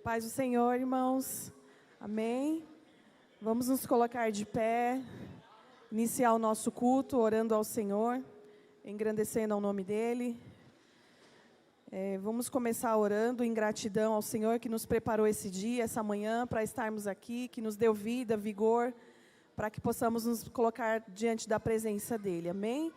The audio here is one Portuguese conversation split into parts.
Paz do Senhor, irmãos. Amém. Vamos nos colocar de pé, iniciar o nosso culto orando ao Senhor, engrandecendo ao nome dEle. Vamos começar orando em gratidão ao Senhor que nos preparou esse dia, essa manhã, para estarmos aqui, que nos deu vida, vigor, para que possamos nos colocar diante da presença dEle. Amém?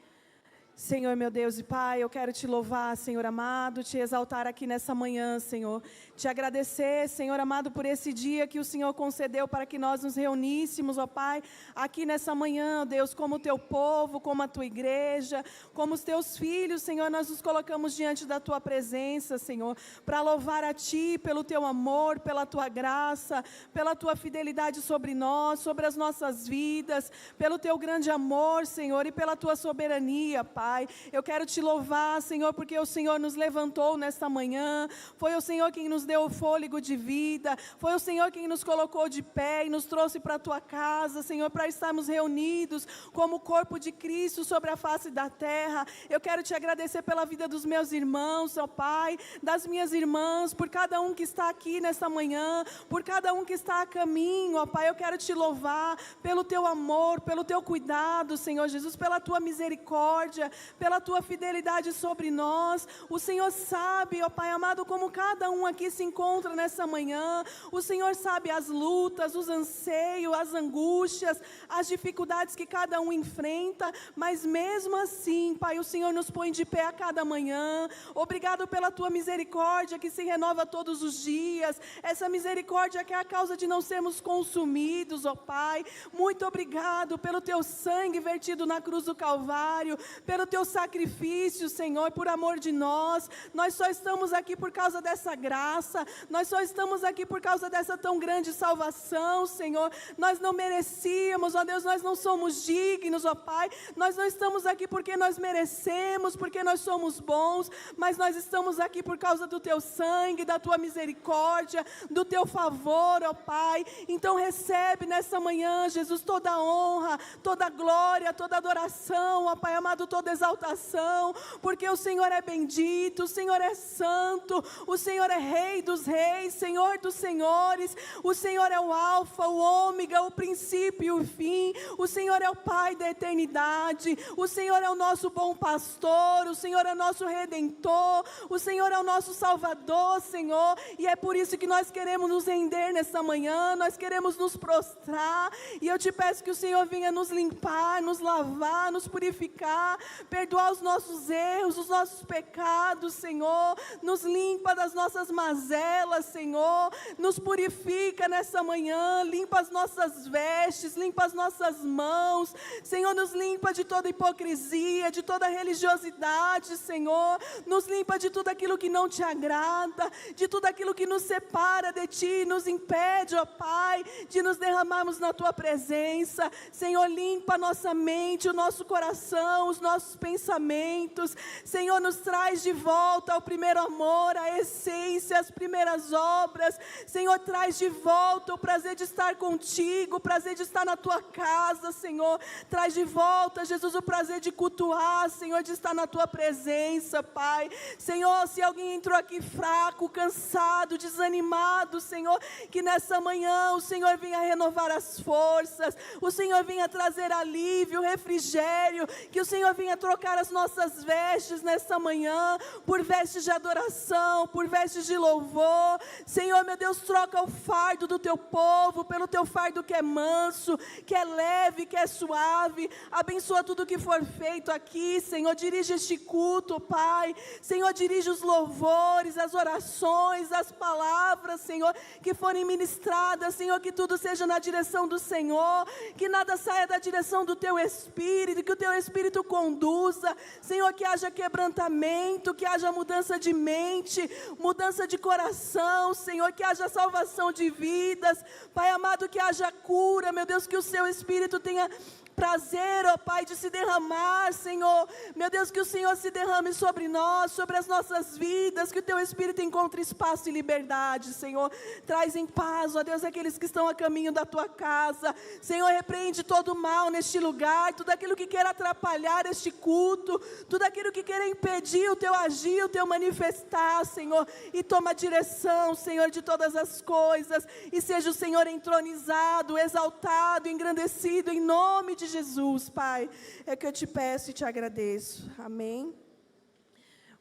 Senhor, meu Deus e Pai, eu quero te louvar, Senhor amado, te exaltar aqui nessa manhã, Senhor. Te agradecer, Senhor amado, por esse dia que o Senhor concedeu para que nós nos reuníssemos, ó Pai, aqui nessa manhã, ó Deus, como o teu povo, como a tua igreja, como os teus filhos, Senhor, nós nos colocamos diante da tua presença, Senhor, para louvar a ti pelo teu amor, pela tua graça, pela tua fidelidade sobre nós, sobre as nossas vidas, pelo teu grande amor, Senhor, e pela tua soberania, Pai. Eu quero te louvar, Senhor, porque o Senhor nos levantou nesta manhã, foi o Senhor quem nos deu o fôlego de vida, foi o Senhor quem nos colocou de pé e nos trouxe para a tua casa, Senhor, para estarmos reunidos como o corpo de Cristo sobre a face da terra. Eu quero te agradecer pela vida dos meus irmãos, ó Pai, das minhas irmãs, por cada um que está aqui nesta manhã, por cada um que está a caminho, ó Pai. Eu quero te louvar pelo teu amor, pelo teu cuidado, Senhor Jesus, pela tua misericórdia, pela tua fidelidade sobre nós. O Senhor sabe, ó Pai amado, como cada um aqui se encontra nessa manhã. O Senhor sabe as lutas, os anseios, as angústias, as dificuldades que cada um enfrenta, mas mesmo assim, Pai, o Senhor nos põe de pé a cada manhã. Obrigado pela tua misericórdia que se renova todos os dias, essa misericórdia que é a causa de não sermos consumidos, ó Pai. Muito obrigado pelo teu sangue vertido na cruz do Calvário, pelo teu sacrifício, Senhor, por amor de nós. Nós só estamos aqui por causa dessa graça, nós só estamos aqui por causa dessa tão grande salvação, Senhor. Nós não merecíamos, ó Deus, nós não somos dignos, ó Pai, nós não estamos aqui porque nós merecemos, porque nós somos bons, mas nós estamos aqui por causa do teu sangue, da tua misericórdia, do teu favor, ó Pai. Então recebe nessa manhã, Jesus, toda a honra, toda a glória, toda a adoração, ó Pai amado, toda exaltação, porque o Senhor é bendito, o Senhor é santo, o Senhor é Rei dos reis, Senhor dos senhores, o Senhor é o alfa, o ômega, o princípio e o fim, o Senhor é o Pai da eternidade, o Senhor é o nosso bom pastor, o Senhor é o nosso redentor, o Senhor é o nosso salvador, Senhor, e é por isso que nós queremos nos render nessa manhã, nós queremos nos prostrar, e eu te peço que o Senhor venha nos limpar, nos lavar, nos purificar, perdoar os nossos erros, os nossos pecados, Senhor, nos limpa das nossas mazelas, Senhor, nos purifica nessa manhã, limpa as nossas vestes, limpa as nossas mãos, Senhor, nos limpa de toda hipocrisia, de toda religiosidade, Senhor, nos limpa de tudo aquilo que não te agrada, de tudo aquilo que nos separa de ti, nos impede, ó Pai, de nos derramarmos na tua presença. Senhor, limpa a nossa mente, o nosso coração, os nossos pensamentos, Senhor, nos traz de volta ao primeiro amor, a essência, as primeiras obras, Senhor, traz de volta o prazer de estar contigo, o prazer de estar na tua casa, Senhor, traz de volta, Jesus, o prazer de cultuar, Senhor, de estar na tua presença, Pai. Senhor, se alguém entrou aqui fraco, cansado, desanimado, Senhor, que nessa manhã o Senhor venha renovar as forças, o Senhor venha trazer alívio, refrigério, que o Senhor venha trocar as nossas vestes nessa manhã, por vestes de adoração, por vestes de louvor. Senhor, meu Deus, troca o fardo do teu povo, pelo teu fardo que é manso, que é leve, que é suave. Abençoa tudo que for feito aqui, Senhor, dirige este culto, Pai. Senhor, dirige os louvores, as orações, as palavras, Senhor, que forem ministradas, Senhor, que tudo seja na direção do Senhor, que nada saia da direção do teu Espírito, que o teu Espírito conduza, Senhor, que haja quebrantamento, que haja mudança de mente, mudança de coração, Senhor, que haja salvação de vidas, Pai amado, que haja cura, meu Deus, que o seu Espírito tenha prazer, ó Pai, de se derramar, Senhor. Meu Deus, que o Senhor se derrame sobre nós, sobre as nossas vidas, que o Teu Espírito encontre espaço e liberdade, Senhor. Traz em paz, ó Deus, aqueles que estão a caminho da Tua casa. Senhor, repreende todo o mal neste lugar, tudo aquilo que quer atrapalhar este culto, tudo aquilo que quer impedir o Teu agir, o Teu manifestar, Senhor. E toma a direção, Senhor, de todas as coisas, e seja o Senhor entronizado, exaltado, engrandecido, em nome de Jesus, Pai. É que eu te peço e te agradeço. Amém.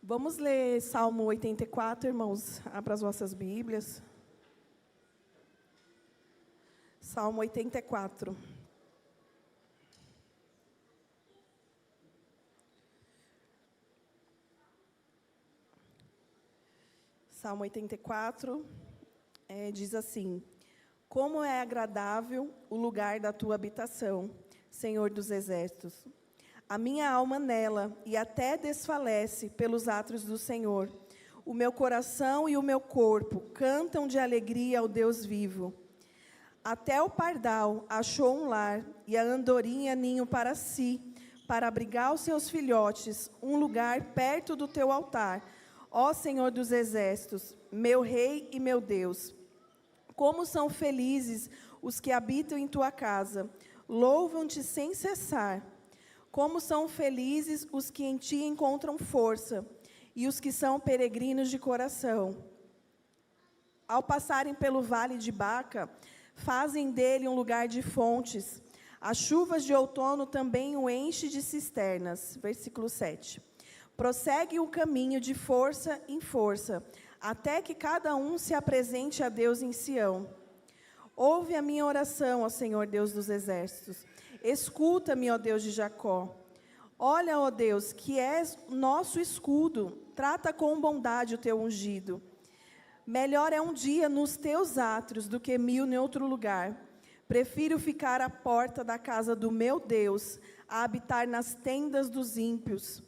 Vamos ler Salmo 84, irmãos. Abra as vossas Bíblias. Salmo 84. Salmo 84, diz assim: como é agradável o lugar da tua habitação, Senhor dos exércitos. A minha alma nela, e até desfalece pelos atos do Senhor. O meu coração e o meu corpo cantam de alegria ao Deus vivo. Até o pardal achou um lar, e a andorinha ninho para si, para abrigar os seus filhotes, um lugar perto do teu altar, ó Senhor dos exércitos, meu Rei e meu Deus. Como são felizes os que habitam em tua casa, louvam-te sem cessar. Como são felizes os que em ti encontram força, e os que são peregrinos de coração. Ao passarem pelo vale de Baca, fazem dele um lugar de fontes. As chuvas de outono também o enche de cisternas. Versículo 7. Prossegue o caminho de força em força, até que cada um se apresente a Deus em Sião. Ouve a minha oração, ó Senhor Deus dos exércitos. Escuta-me, ó Deus de Jacó. Olha, ó Deus, que és nosso escudo. Trata com bondade o teu ungido. Melhor é um dia nos teus átrios do que 1000 em outro lugar. Prefiro ficar à porta da casa do meu Deus, a habitar nas tendas dos ímpios.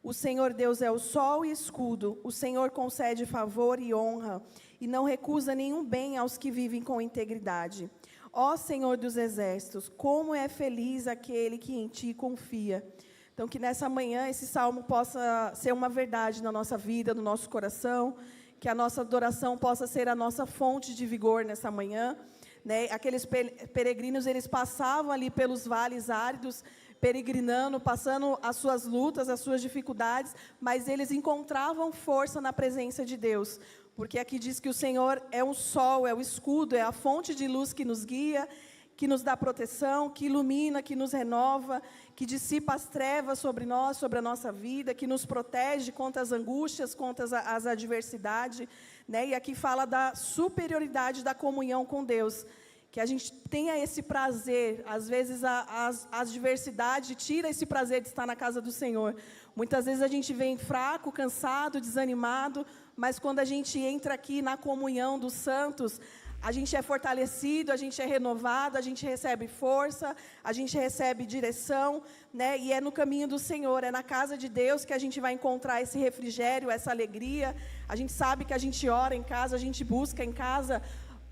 O Senhor Deus é o sol e escudo, o Senhor concede favor e honra, e não recusa nenhum bem aos que vivem com integridade. Ó Senhor dos exércitos, como é feliz aquele que em ti confia. Então, que nessa manhã esse salmo possa ser uma verdade na nossa vida, no nosso coração, que a nossa adoração possa ser a nossa fonte de vigor nessa manhã. Né? Aqueles peregrinos, eles passavam ali pelos vales áridos, peregrinando, passando as suas lutas, as suas dificuldades, mas eles encontravam força na presença de Deus, porque aqui diz que o Senhor é um sol, é o escudo, é a fonte de luz que nos guia, que nos dá proteção, que ilumina, que nos renova, que dissipa as trevas sobre nós, sobre a nossa vida, que nos protege contra as angústias, contra as adversidades, né? E aqui fala da superioridade da comunhão com Deus, que a gente tenha esse prazer. Às vezes a adversidade tira esse prazer de estar na casa do Senhor. Muitas vezes a gente vem fraco, cansado, desanimado, mas quando a gente entra aqui na comunhão dos santos, a gente é fortalecido, a gente é renovado, a gente recebe força, a gente recebe direção, né? E é no caminho do Senhor, é na casa de Deus que a gente vai encontrar esse refrigério, essa alegria. A gente sabe que a gente ora em casa, a gente busca em casa,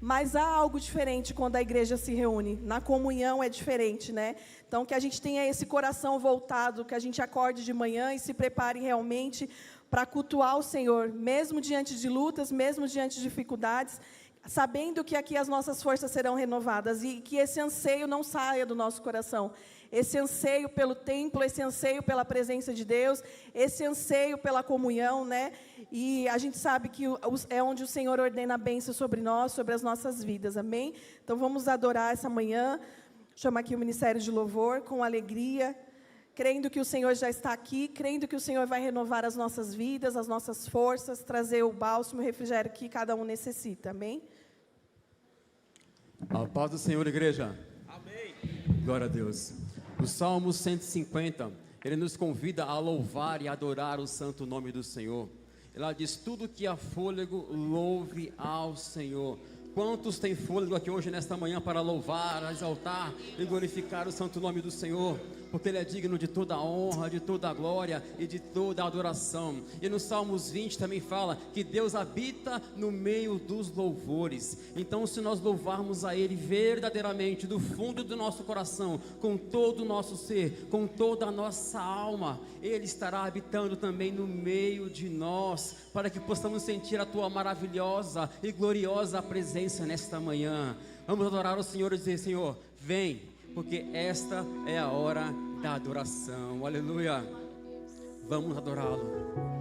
mas há algo diferente quando a igreja se reúne. Na comunhão é diferente, né? Então, que a gente tenha esse coração voltado, que a gente acorde de manhã e se prepare realmente para cultuar o Senhor, mesmo diante de lutas, mesmo diante de dificuldades, sabendo que aqui as nossas forças serão renovadas e que esse anseio não saia do nosso coração. Esse anseio pelo templo, esse anseio pela presença de Deus, esse anseio pela comunhão, né? E a gente sabe que é onde o Senhor ordena a bênção sobre nós, sobre as nossas vidas, amém? Então vamos adorar essa manhã, chama aqui o Ministério de Louvor com alegria, crendo que o Senhor já está aqui, crendo que o Senhor vai renovar as nossas vidas, as nossas forças, trazer o bálsamo, o refrigério que cada um necessita, amém? A paz do Senhor, igreja. Amém. Glória a Deus. O Salmo 150, ele nos convida a louvar e adorar o santo nome do Senhor. Ela diz: tudo que há fôlego, louve ao Senhor. Quantos têm fôlego aqui hoje, nesta manhã, para louvar, exaltar e glorificar o santo nome do Senhor? porque Ele é digno de toda a honra, de toda a glória e de toda a adoração. E no Salmos 20 também fala que Deus habita no meio dos louvores. Então, se nós louvarmos a Ele verdadeiramente, do fundo do nosso coração, com todo o nosso ser, com toda a nossa alma, Ele estará habitando também no meio de nós, para que possamos sentir a Tua maravilhosa e gloriosa presença nesta manhã. Vamos adorar o Senhor e dizer: Senhor, vem, porque esta é a hora da adoração. Aleluia. Vamos adorá-lo.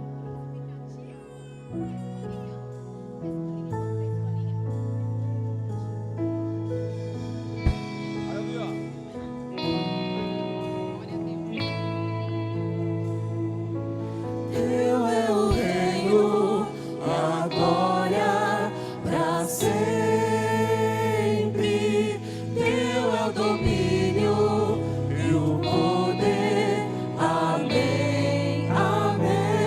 Amém, amém.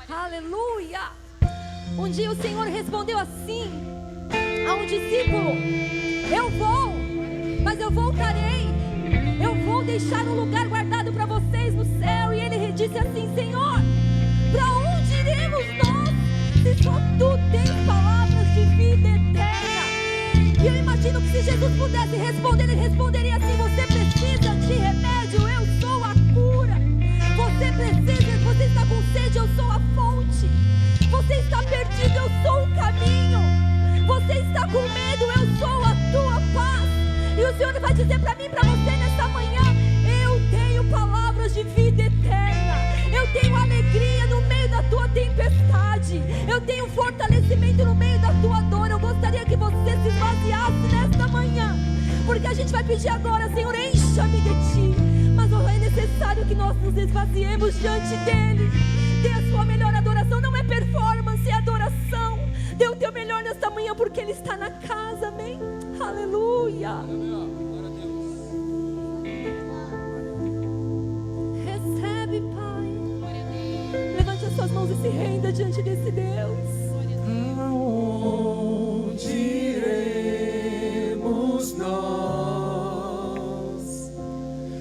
Aleluia. Um dia o Senhor respondeu assim a um discípulo: eu vou, mas eu voltarei. Eu vou deixar um lugar guardado para vocês no céu. E ele disse assim: Senhor, para onde iremos nós, se só tu tens palavras de vida eterna? E eu imagino que se Jesus pudesse responder, ele responderia assim: você precisa de remédio, eu sou a cura. Você está com sede, eu sou a fonte. Você está perdido, eu sou o caminho. Você está com medo, eu sou a tua paz. E o Senhor vai dizer para mim, para você nessa manhã: eu tenho palavras de vida eterna. Eu tenho alegria no meio da tua tempestade. Eu tenho fortalecimento no meio da tua dor. Eu gostaria que você se esvaziasse nesta manhã, porque a gente vai pedir agora: Senhor, encha-me de ti. Mas é necessário que nós nos esvaziemos diante dele. Dê a sua melhor adoração. Não é performance, é adoração. Dê o teu melhor nesta manhã, porque ele está na casa, amém? Aleluia. Recebe, Pai. Levante as suas mãos e se renda diante desse Deus. Aonde iremos nós?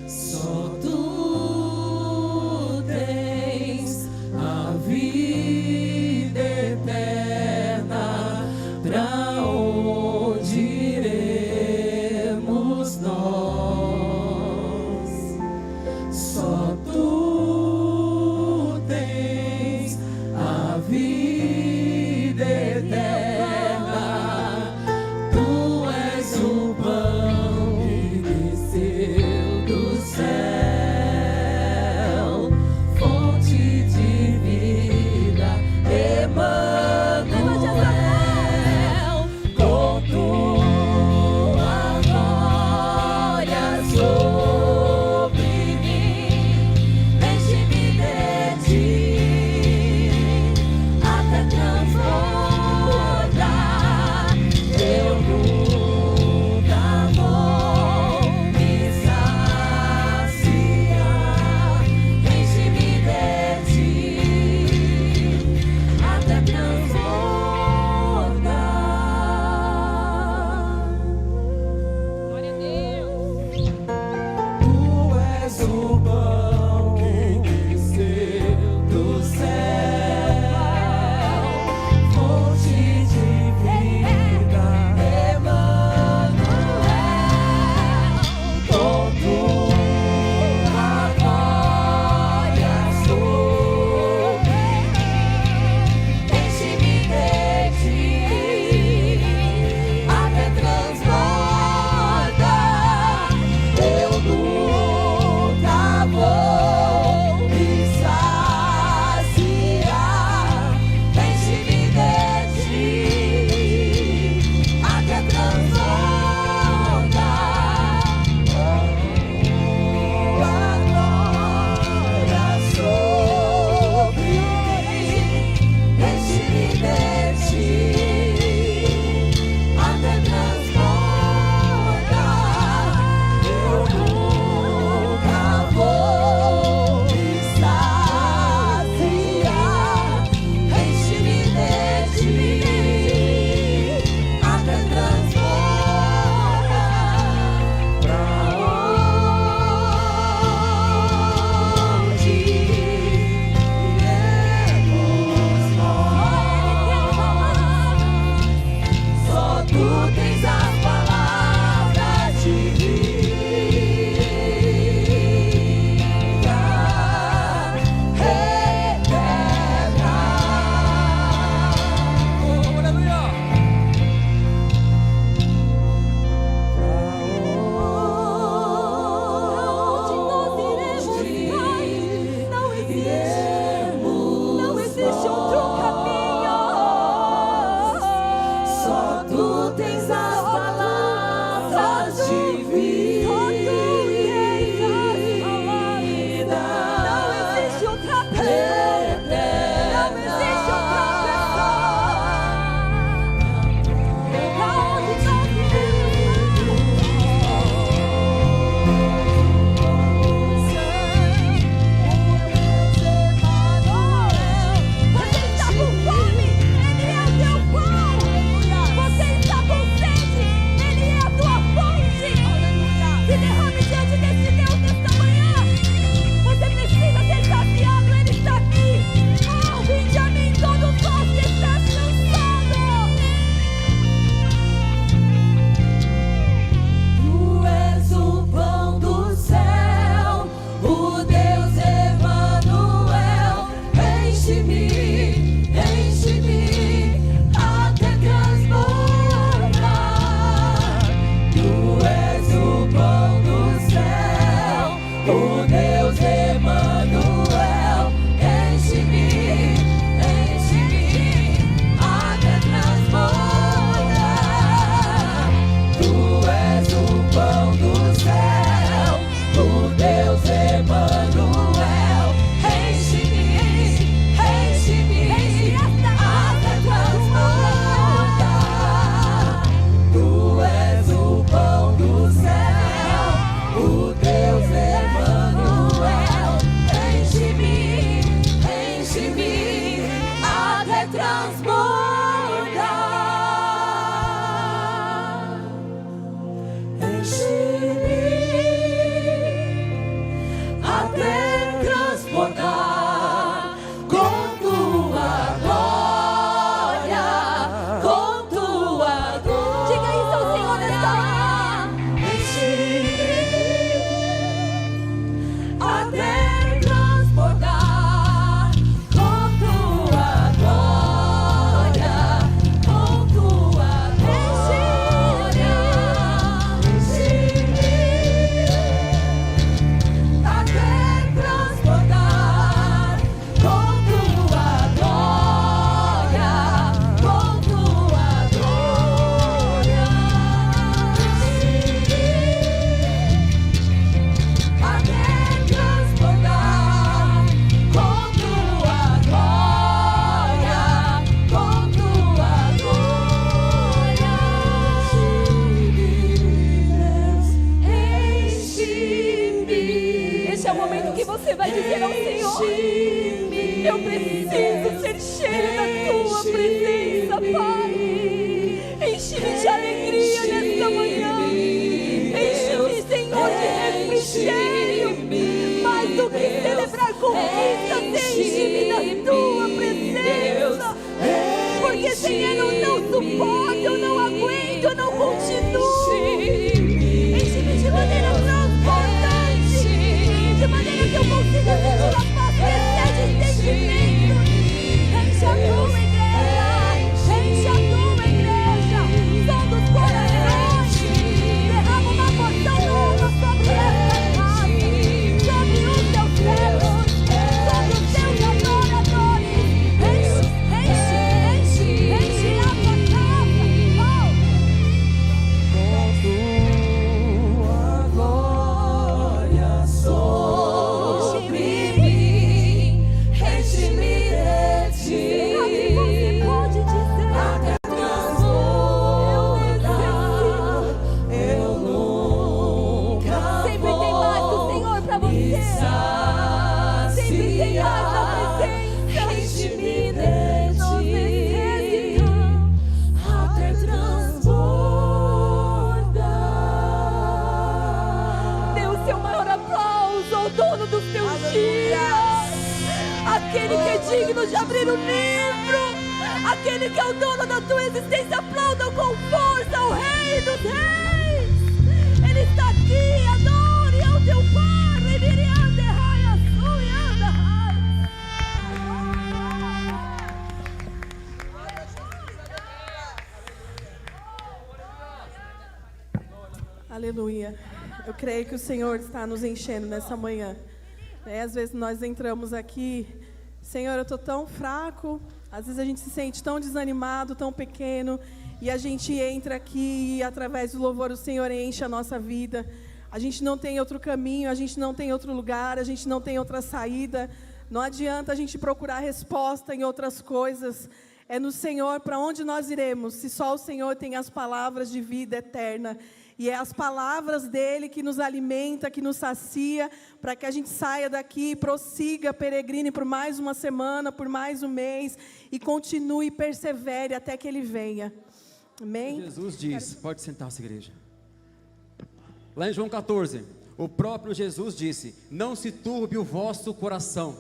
Só tu tens a vida eterna. Pra onde iremos nós? Só tu tens a vida dizer ao Senhor: eu preciso ser cheio da tua presença, Pai. Enche-me de alegria nesta manhã. Enche-me, Senhor, de refrigério. Mais do que celebrar conquistas, enche-me da tua presença. Porque sem ela eu não suporto, eu não aguento, eu não continuo. Enche-me de maneira transbordante, de maneira que eu consiga sentir a paz que excede sentimento. Enche a tua igreja, enche a tua igreja, som dos corações. Derrama uma porção nova sobre esta casa, sobre os teus servos, sobre os teus adoradores. Enche, enche, enche, enche a tua casa. Glória sobre mim, enche-me de ti. Assim você pode dizer: Até transbordar, eu nunca sempre tem mais do Senhor pra você. Sempre tem mais da presença. enche-me de Nós ti. necessitamos. Até transbordar. Dê o seu maior aplauso ao dono dos teus dias, aquele que é digno de abrir o livro, aquele que é o dono da tua existência. Aplaudam com força o Rei dos Reis. Ele está aqui, adore ao teu Pai. Reviriande, raia, suianda, raia. Aleluia. Eu creio que o Senhor está nos enchendo nessa manhã. Às vezes nós entramos aqui, Senhor, eu estou tão fraco. Às vezes a gente se sente tão desanimado, tão pequeno. E a gente entra aqui e através do louvor o Senhor enche a nossa vida. A gente não tem outro caminho, a gente não tem outro lugar, a gente não tem outra saída. Não adianta a gente procurar resposta em outras coisas. É no Senhor para onde nós iremos, se só o Senhor tem as palavras de vida eterna. E é as palavras dele que nos alimenta, que nos sacia, para que a gente saia daqui, prossiga, peregrine por mais uma semana, por mais um mês, e continue e persevere até que ele venha. Amém? Jesus diz, pode sentar-se, igreja. Lá em João 14, o próprio Jesus disse: não se turbe o vosso coração,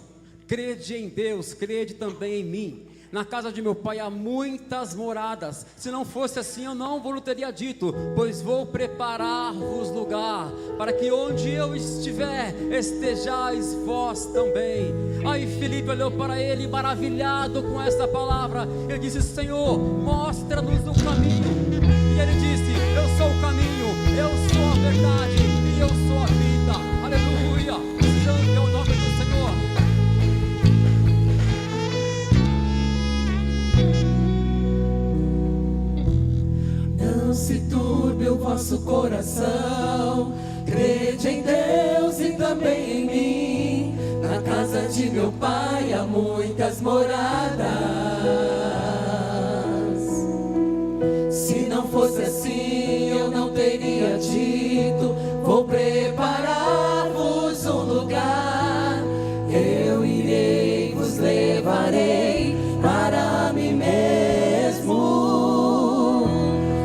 crede em Deus, crede também em mim. Na casa de meu pai há muitas moradas. Se não fosse assim, eu não vos teria dito, pois vou preparar-vos lugar, para que onde eu estiver, estejais vós também. Aí Filipe olhou para ele, maravilhado com essa palavra. Ele disse: Senhor, mostra-nos o caminho. E ele disse: eu sou o caminho, eu sou a verdade e eu sou a vida. Aleluia, santo é o nome do Senhor. Não se turbe o vosso coração, crede em Deus e também em mim. Na casa de meu pai há muitas moradas. Se não fosse assim, eu não teria dito, vou preparar-vos um lugar. Eu irei, vos levarei para mim mesmo.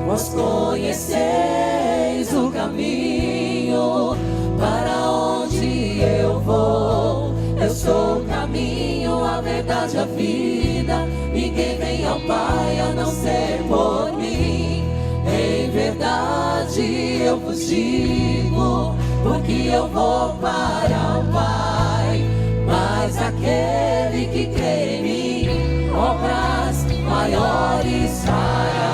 Vós conheceis o caminho para onde eu vou. Eu sou o caminho, a verdade, a vida. Ninguém vem ao Pai a não ser por mim. Em verdade eu vos digo, porque eu vou para o Pai. Mas aquele que crê em mim, obras maiores fará.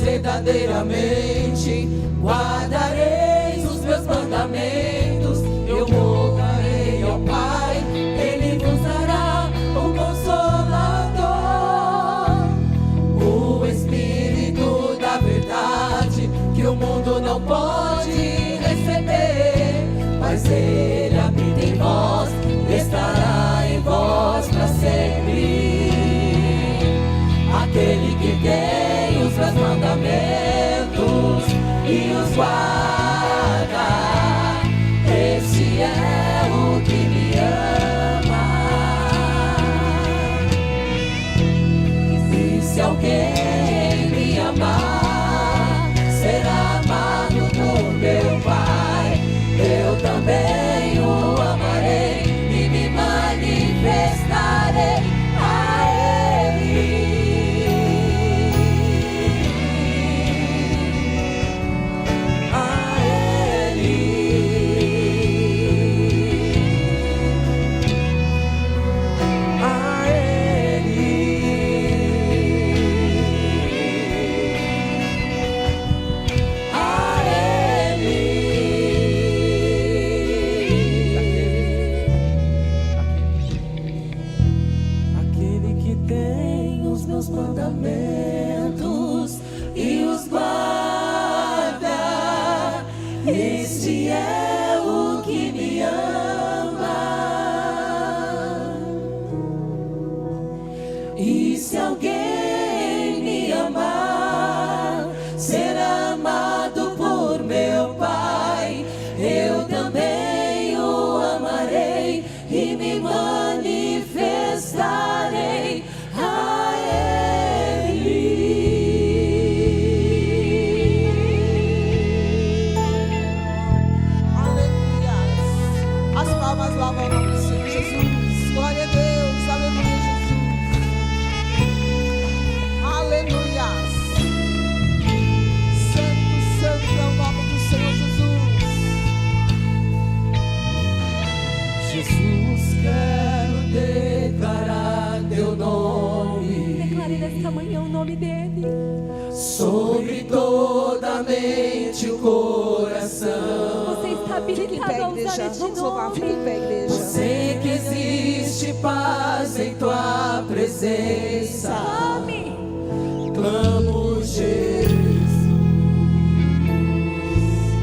Verdadeiramente guardareis os meus mandamentos. Eu voltarei ao Pai, Ele vos dará um Consolador, o Espírito da verdade, que o mundo não pode receber, mas Ele habita em vós. E se alguém me amar, será amado por meu Pai. Eu também o amarei e me manifestarei a Ele. Aleluia. As palmas louvam o nome do Senhor Jesus. Glória a Deus. Aleluia, Jesus. Aleluia. Santo, santo é o nome do Senhor Jesus. Jesus, quero declarar teu nome Declare nesta manhã o nome dele. sobre toda a mente e o coração. Você está Fique em pé, habilitado a usar igreja. este Vamos louvar. Fique nome. em pé, igreja. Sei que existe paz em tua presença. Ame. Clamo Jesus.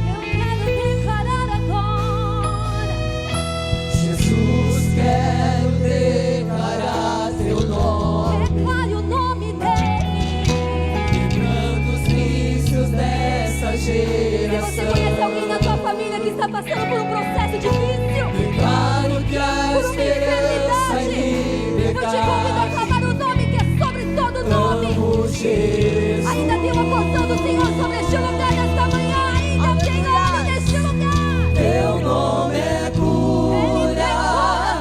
Eu quero declarar agora. Jesus, quero declarar teu nome, Declare o nome dele. quebrando os vícios dessa Se você conhece geração. alguém da sua família que está passando por um processo difícil, Declaro que a por uma esperança enfermidade, e eu te convido a liberdade. clamar o nome que é sobre todo nome. Amo Jesus. Ainda tem uma porção do Senhor sobre este lugar nesta manhã. Ainda tem algo neste lugar. Teu nome é Ele tem cura, poder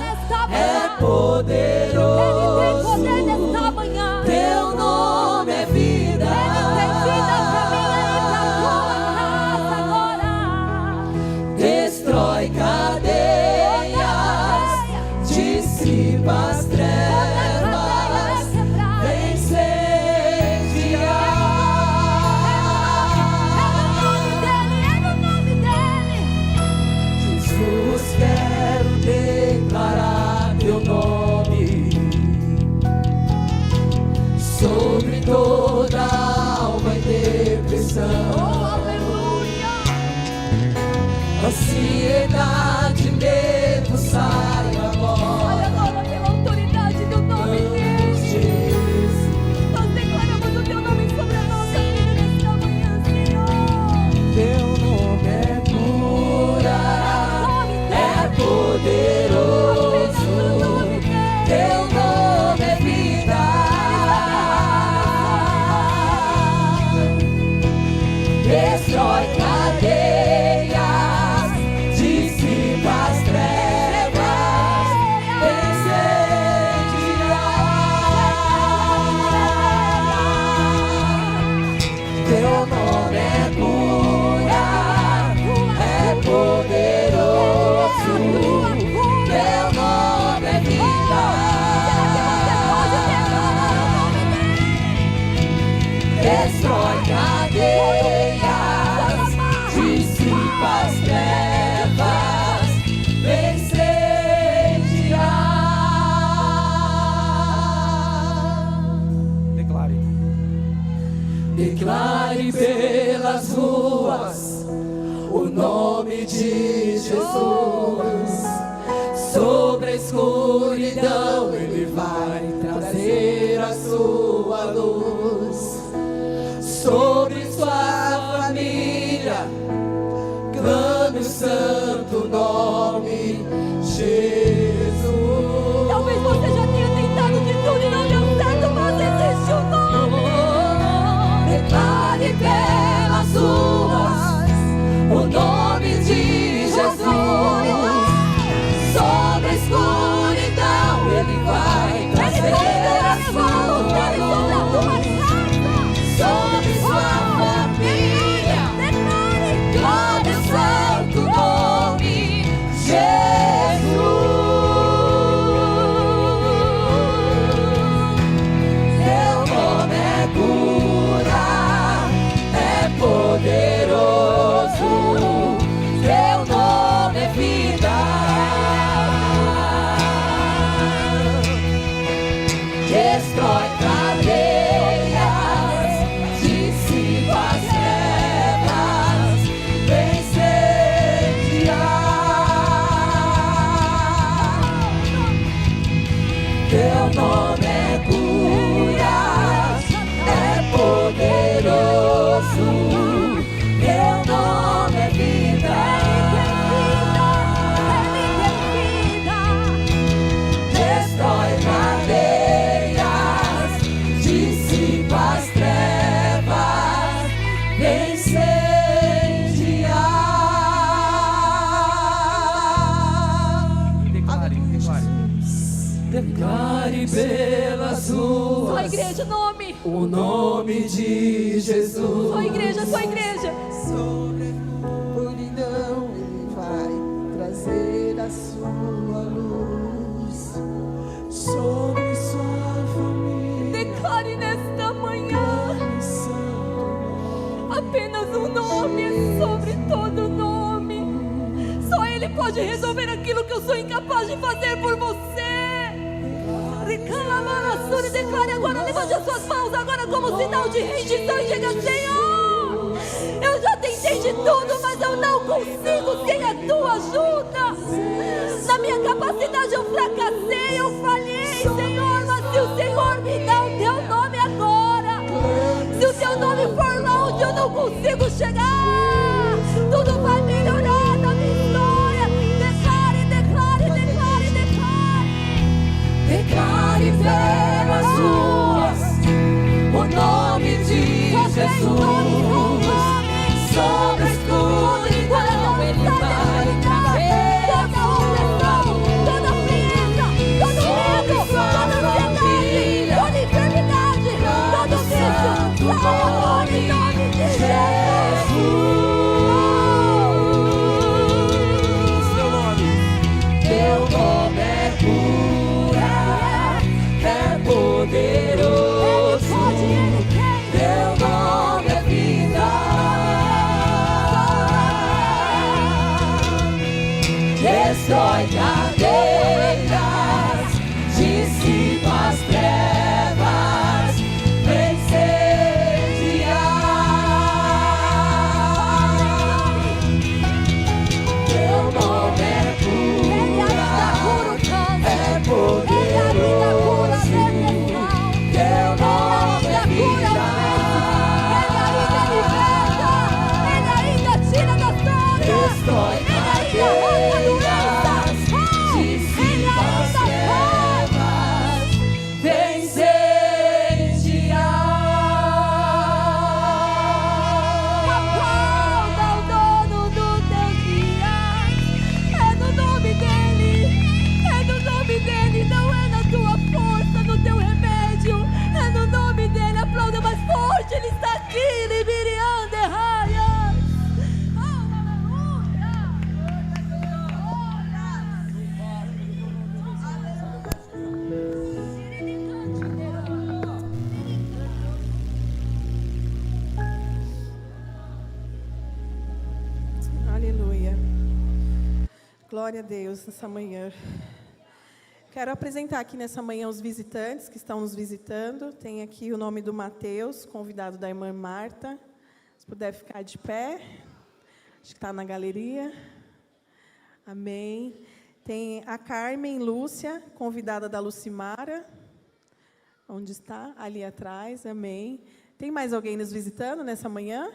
nesta é manhã. poderoso. Ele tem poder nesta manhã. Teu nome é vida. Ele tem vida pra mim e pra tua casa agora. Destrói cadeias, dissipa as trevas, É no nome dele. Jesus, quero declarar teu nome sobre toda alma e depressão, Aleluia. ansiedade, medo, sai agora. Olha agora pela autoridade do nome dele. Jesus, Nós declaramos o teu nome sobre a nossa vida nesta manhã, Senhor. teu nome é cura, é poderoso. Teu nome é vida. Destrói cadeias, dissipa as trevas, incendiar. Teu nome é cura, é poderoso. Teu nome é vida. Destrói cadeias, dissipa as trevas, incendiar. Declare. Declare pelas ruas o nome de Jesus. Sobre a escuridão Ele vai trazer a sua luz. Sobre sua família clame o santo nome Jesus. Talvez você já tenha tentado de tudo e não deu certo, mas existe um nome. Declare pelas ruas o nome de Jesus. Sobre a escuridão Ele vai trazer a sua luz. Sobre sua família clame o santo nome Jesus. Teu nome é cura, é poderoso. Teu nome é vida. Destrói cadeias, dissipa as trevas, incendiar. Teu nome é cura. declare pelas ruas. Sua igreja, nome. O nome de Jesus. Sua igreja, sua igreja. Sobre a escuridão Ele vai trazer a sua luz. Sobre sua família. Declare nesta manhã. Em santo nome. Apenas um nome é sobre todo nome. Só Ele pode resolver aquilo que eu sou incapaz de fazer por você. Declare agora, levante as suas mãos agora como sinal de rendição e diga: Senhor, eu já tentei de tudo, mas eu não consigo sem a tua ajuda. Na minha capacidade eu fracassei, eu falhei, Senhor, mas se o Senhor me dá o teu nome agora, se o teu nome for lá onde eu não consigo chegar, tudo vai melhorar na minha história. Declare, declare, declare, declare. Declare pelas ruas o nome de Jesus. Sobre a escuridão Ele vai trazer toda opressão, toda frieza, todo medo, toda ansiedade, toda enfermidade, todo vício, sai agora em nome de Jesus. Seu nome é cura, é poderoso. Teu nome é vida. Destrói cadeiras, dissipa as trevas, incendiar. Teu nome é cura, é poderoso. Teu nome é vida. Ele ainda tira das trevas, Destrói ele ainda arranca doenças, dissipa as trevas, vem incendiar. aplauda o dono do teu dia. É no nome dele, não é na tua força, no teu remédio, é no nome dele. Aplauda mais forte, ele está aqui, Libiriande Raias. Aleluia. Glória a Deus nessa manhã. Quero apresentar aqui nessa manhã os visitantes que estão nos visitando. Tem aqui o nome do Mateus, convidado da irmã Marta. Se puder ficar de pé. Acho que está na galeria. Amém. Tem a Carmen Lúcia, convidada da Lucimara. Onde está? Ali atrás. Amém. Tem mais alguém nos visitando nessa manhã?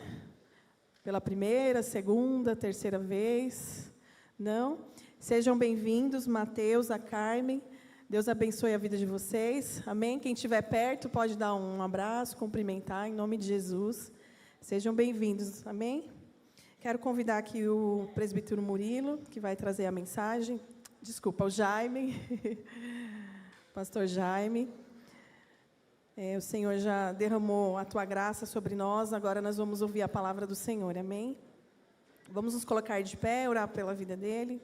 Pela primeira, segunda, terceira vez? Não? Sejam bem-vindos, Mateus, a Carmen. Deus abençoe a vida de vocês. Amém? Quem estiver perto pode dar um abraço, cumprimentar, em nome de Jesus. Sejam bem-vindos. Amém? Quero convidar aqui o presbítero Murilo, que vai trazer a mensagem. Desculpa, o Jaime. Pastor Jaime. O Senhor já derramou a tua graça sobre nós, agora nós vamos ouvir a palavra do Senhor. Amém? Vamos nos colocar de pé, orar pela vida dele.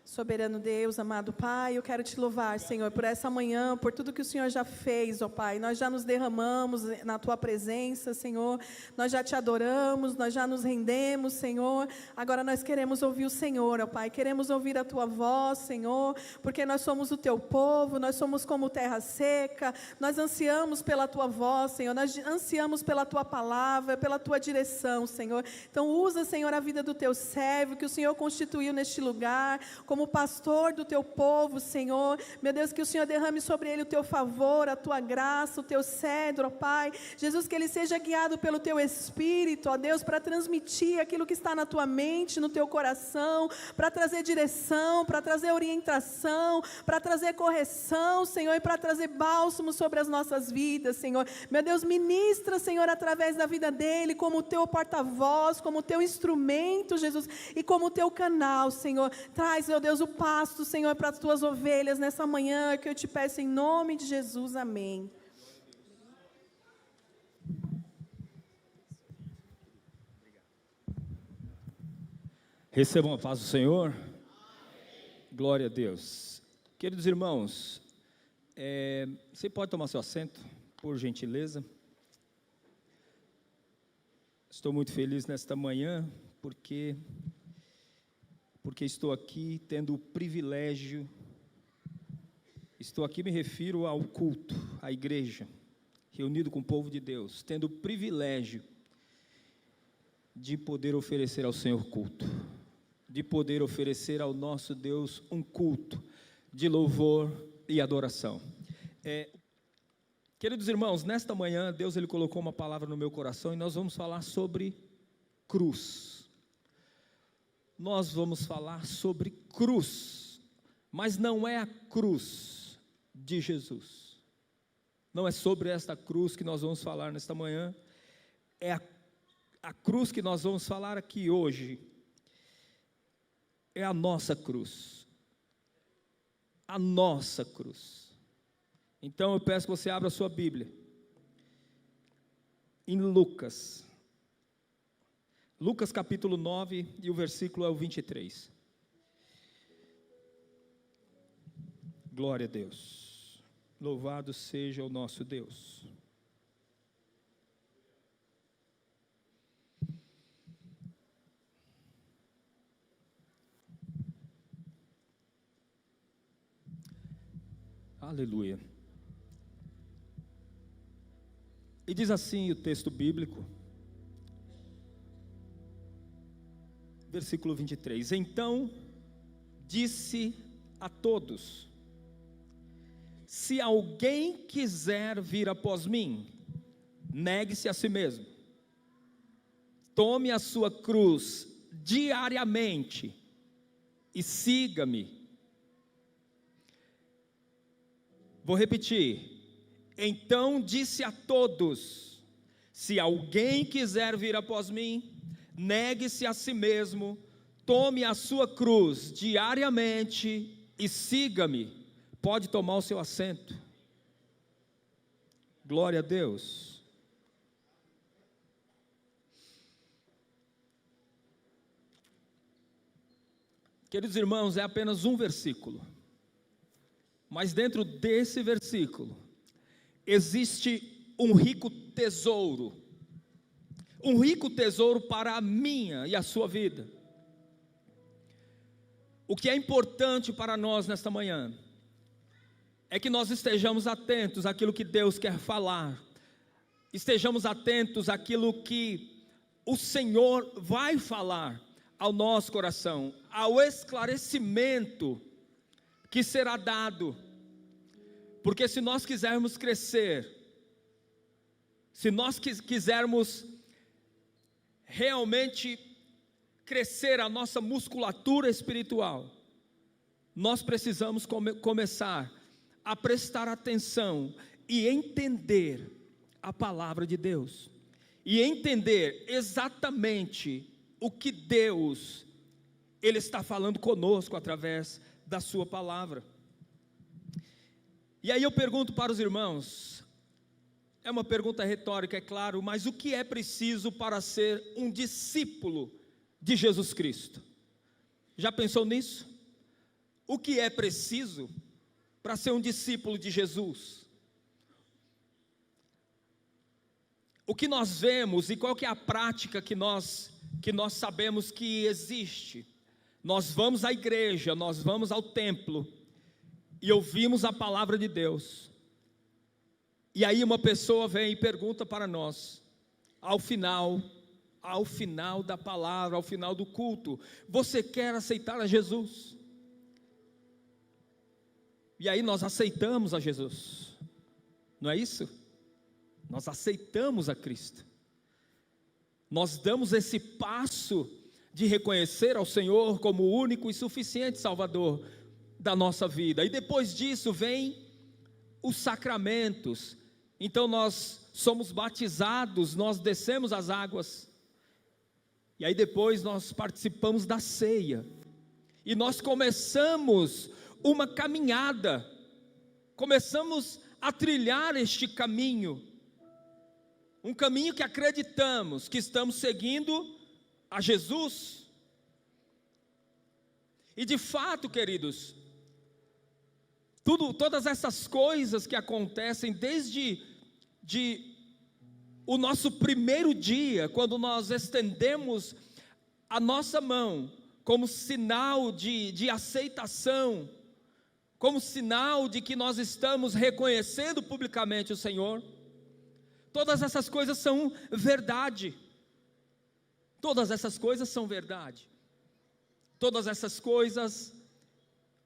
Soberano Deus, amado Pai, eu quero te louvar, Senhor, por essa manhã, por tudo que o Senhor já fez, ó Pai. Nós já nos derramamos na Tua presença, Senhor. Nós já Te adoramos, nós já nos rendemos, Senhor. Agora nós queremos ouvir o Senhor, ó Pai. Queremos ouvir a Tua voz, Senhor, porque nós somos o Teu povo, nós somos como terra seca. Nós ansiamos pela Tua voz, Senhor. Nós ansiamos pela Tua palavra, pela Tua direção, Senhor. Então usa, Senhor, a vida do Teu servo, que o Senhor constituiu neste lugar, como pastor do Teu povo, Senhor. Meu Deus, que o Senhor derrame sobre ele o Teu favor, a Tua graça, o Teu cedro, ó Pai. Jesus, que ele seja guiado pelo Teu Espírito, ó Deus, para transmitir aquilo que está na Tua mente, no Teu coração, para trazer direção, para trazer orientação, para trazer correção, Senhor, e para trazer bálsamo sobre as nossas vidas, Senhor. Meu Deus, ministra, Senhor, através da vida dele, como o Teu porta-voz, como o Teu instrumento, Jesus, e como o Teu canal, Senhor. Traz, meu Deus, Deus, o pasto, Senhor, para as tuas ovelhas nessa manhã, que eu te peço em nome de Jesus, amém. Recebam a paz do Senhor. Amém. Glória a Deus. Queridos irmãos, você pode tomar seu assento, por gentileza. Estou muito feliz nesta manhã, porque estou aqui tendo o privilégio, me refiro ao culto, à igreja, reunido com o povo de Deus, tendo o privilégio de poder oferecer ao Senhor culto, de poder oferecer ao nosso Deus um culto de louvor e adoração. Queridos irmãos, nesta manhã Deus Ele colocou uma palavra no meu coração e nós vamos falar sobre cruz. Nós vamos falar sobre cruz, mas não é a cruz de Jesus. Não é sobre esta cruz que nós vamos falar nesta manhã, é a cruz que nós vamos falar aqui hoje. É a nossa cruz, a nossa cruz. Então eu peço que você abra a sua Bíblia, em Lucas capítulo 9, e o versículo é o 23. Glória a Deus, louvado seja o nosso Deus. Aleluia. E diz assim o texto bíblico, versículo 23: Então disse a todos: se alguém quiser vir após mim, negue-se a si mesmo, tome a sua cruz diariamente e siga-me. Vou repetir. Então disse a todos: se alguém quiser vir após mim, negue-se a si mesmo, tome a sua cruz diariamente e siga-me. Pode tomar o seu assento. Glória a Deus. Queridos irmãos, é apenas um versículo, mas dentro desse versículo existe um rico tesouro para a minha e a sua vida. O que é importante para nós nesta manhã é que nós estejamos atentos àquilo que Deus quer falar, estejamos atentos àquilo que o Senhor vai falar ao nosso coração, ao esclarecimento que será dado, porque se nós quisermos crescer, se nós quisermos realmente crescer a nossa musculatura espiritual, nós precisamos começar a prestar atenção e entender a palavra de Deus, e entender exatamente o que Deus Ele está falando conosco através da sua palavra. E aí eu pergunto para os irmãos, é uma pergunta retórica, é claro, mas o que é preciso para ser um discípulo de Jesus Cristo? Já pensou nisso? O que é preciso para ser um discípulo de Jesus? O que nós vemos e qual que é a prática que nós sabemos que existe? Nós vamos à igreja, nós vamos ao templo e ouvimos a palavra de Deus, e aí uma pessoa vem e pergunta para nós, ao final da palavra, ao final do culto: você quer aceitar a Jesus? E aí nós aceitamos a Jesus, não é isso? Nós aceitamos a Cristo, nós damos esse passo de reconhecer ao Senhor como o único e suficiente Salvador da nossa vida, e depois disso vem os sacramentos. Então nós somos batizados, nós descemos as águas, e aí depois nós participamos da ceia, e nós começamos uma caminhada, começamos a trilhar este caminho, um caminho que acreditamos que estamos seguindo a Jesus. E de fato, queridos, todas essas coisas que acontecem desde o nosso primeiro dia, quando nós estendemos a nossa mão como sinal de aceitação, como sinal de que nós estamos reconhecendo publicamente o Senhor, todas essas coisas são verdade. Todas essas coisas são verdade. Todas essas coisas,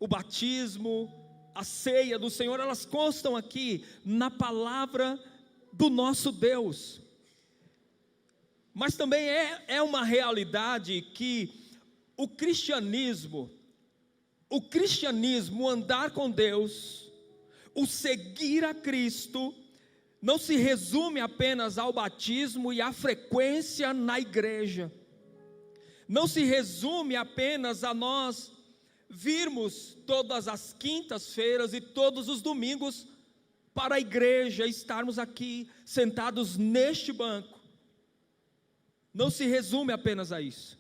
o batismo, a ceia do Senhor, elas constam aqui na palavra do nosso Deus. Mas também é uma realidade que o cristianismo, andar com Deus, o seguir a Cristo, não se resume apenas ao batismo e à frequência na igreja. Não se resume apenas a nós virmos todas as quintas-feiras e todos os domingos para a igreja, estarmos aqui sentados neste banco. Não se resume apenas a isso.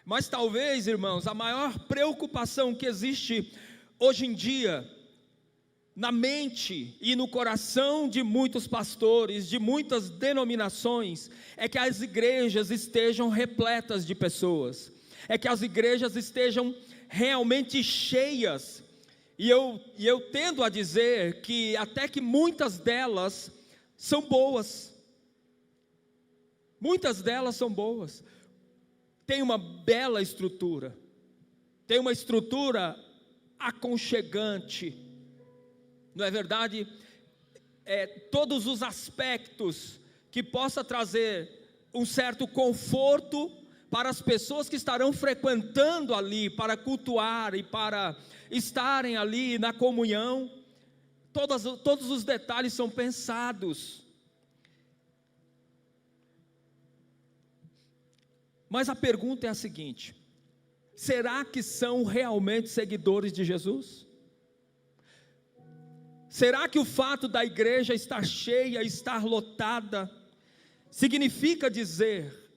Mas talvez, irmãos, a maior preocupação que existe hoje em dia na mente e no coração de muitos pastores, de muitas denominações, é que as igrejas estejam repletas de pessoas, é que as igrejas estejam realmente cheias, e eu tendo a dizer que até que muitas delas são boas, tem uma bela estrutura, tem uma estrutura aconchegante, não é verdade? Todos os aspectos que possa trazer um certo conforto para as pessoas que estarão frequentando ali, para cultuar e para estarem ali na comunhão, todos os detalhes são pensados. Mas a pergunta é a seguinte: será que são realmente seguidores de Jesus? Será que o fato da igreja estar cheia, estar lotada, significa dizer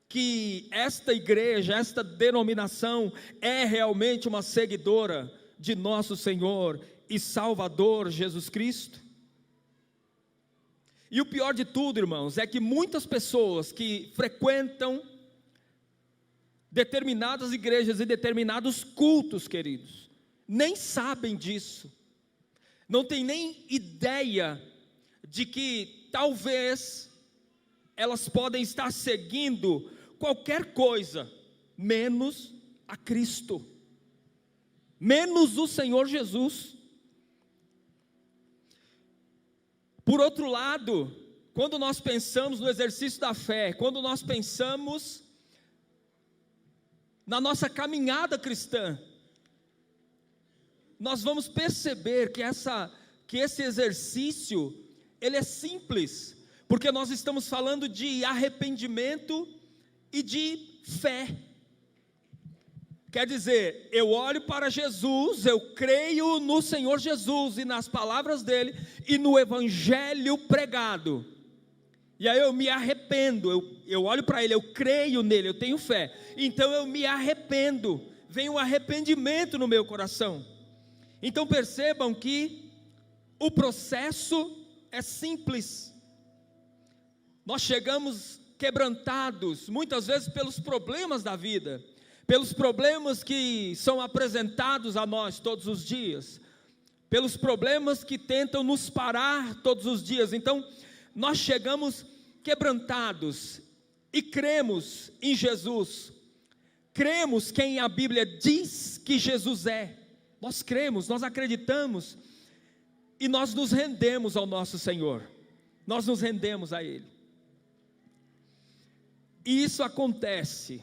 que esta igreja, esta denominação é realmente uma seguidora de nosso Senhor e Salvador Jesus Cristo? E o pior de tudo, irmãos, é que muitas pessoas que frequentam determinadas igrejas e determinados cultos, queridos, nem sabem disso. Não tem nem ideia de que talvez elas podem estar seguindo qualquer coisa, menos a Cristo, menos o Senhor Jesus. Por outro lado, quando nós pensamos no exercício da fé, quando nós pensamos na nossa caminhada cristã, nós vamos perceber que esse exercício, ele é simples, porque nós estamos falando de arrependimento e de fé. Quer dizer, eu olho para Jesus, eu creio no Senhor Jesus e nas palavras dele e no evangelho pregado, e aí eu me arrependo, eu olho para ele, eu creio nele, eu tenho fé, então eu me arrependo, vem um arrependimento no meu coração. Então percebam que o processo é simples. Nós chegamos quebrantados, muitas vezes pelos problemas da vida, pelos problemas que são apresentados a nós todos os dias, pelos problemas que tentam nos parar todos os dias. Então nós chegamos quebrantados e cremos em Jesus, cremos quem a Bíblia diz que Jesus é. Nós cremos, nós acreditamos e nós nos rendemos ao nosso Senhor, nós nos rendemos a Ele. E isso acontece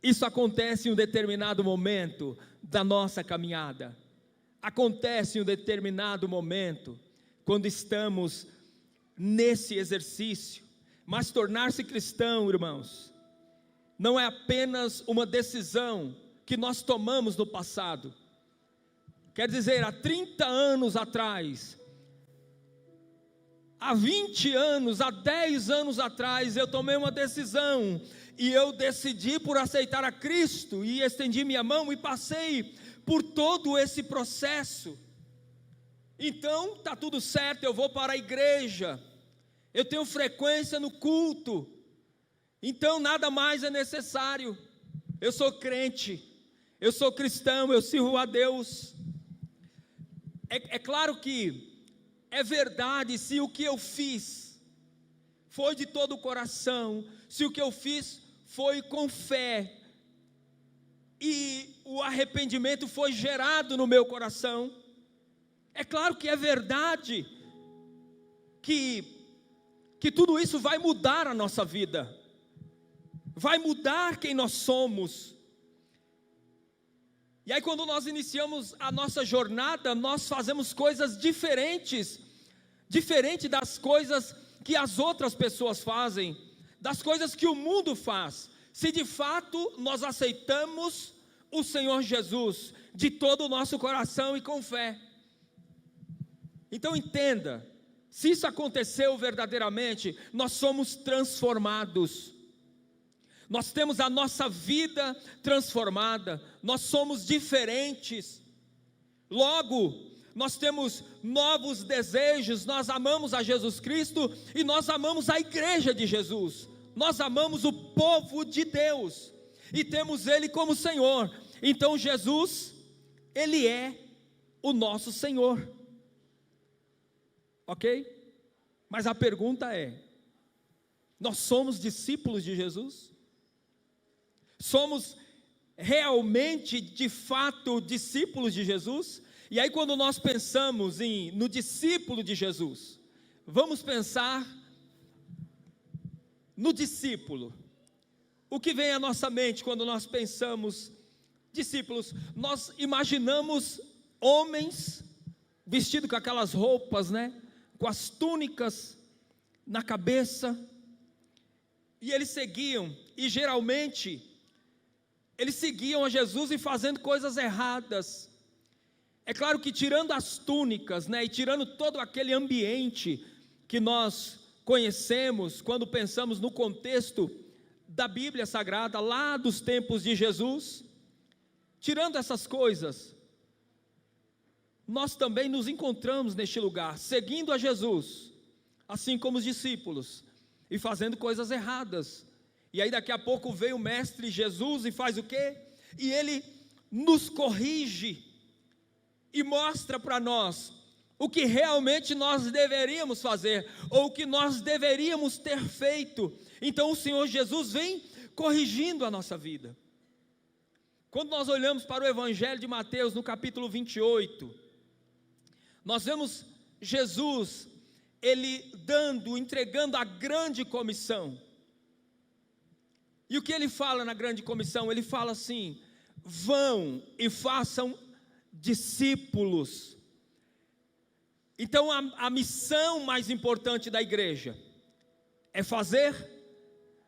em um determinado momento da nossa caminhada, acontece em um determinado momento, quando estamos nesse exercício. Mas tornar-se cristão, irmãos, não é apenas uma decisão que nós tomamos no passado. Quer dizer, há 30 anos atrás, há 20 anos, há 10 anos atrás, eu tomei uma decisão, e eu decidi por aceitar a Cristo, e estendi minha mão, e passei por todo esse processo. Então, está tudo certo, eu vou para a igreja, eu tenho frequência no culto, então nada mais é necessário, eu sou crente, eu sou cristão, eu sirvo a Deus. É claro que é verdade se o que eu fiz foi de todo o coração, se o que eu fiz foi com fé, e o arrependimento foi gerado no meu coração. É claro que é verdade que tudo isso vai mudar a nossa vida, vai mudar quem nós somos. E aí, quando nós iniciamos a nossa jornada, nós fazemos coisas diferente das coisas que as outras pessoas fazem, das coisas que o mundo faz, se de fato nós aceitamos o Senhor Jesus de todo o nosso coração e com fé. Então entenda, se isso aconteceu verdadeiramente, nós somos transformados, nós temos a nossa vida transformada, nós somos diferentes, logo nós temos novos desejos, nós amamos a Jesus Cristo e nós amamos a igreja de Jesus, nós amamos o povo de Deus e temos Ele como Senhor. Então Jesus, Ele é o nosso Senhor, ok? Mas a pergunta é, nós somos discípulos de Jesus? Somos realmente, de fato, discípulos de Jesus? E aí, quando nós pensamos no discípulo de Jesus, vamos pensar no discípulo. O que vem à nossa mente quando nós pensamos discípulos? Nós imaginamos homens vestidos com aquelas roupas, né? Com as túnicas na cabeça, e eles seguiam, e geralmente eles seguiam a Jesus e fazendo coisas erradas. É claro que tirando as túnicas, né, e tirando todo aquele ambiente que nós conhecemos quando pensamos no contexto da Bíblia Sagrada, lá dos tempos de Jesus, tirando essas coisas, nós também nos encontramos neste lugar, seguindo a Jesus, assim como os discípulos, e fazendo coisas erradas. E aí daqui a pouco vem o Mestre Jesus e faz o quê? E Ele nos corrige, e mostra para nós o que realmente nós deveríamos fazer, ou o que nós deveríamos ter feito. Então o Senhor Jesus vem corrigindo a nossa vida. Quando nós olhamos para o Evangelho de Mateus, no capítulo 28, nós vemos Jesus, Ele entregando a grande comissão. E o que Ele fala na grande comissão? Ele fala assim: vão e façam discípulos. Então a missão mais importante da igreja é fazer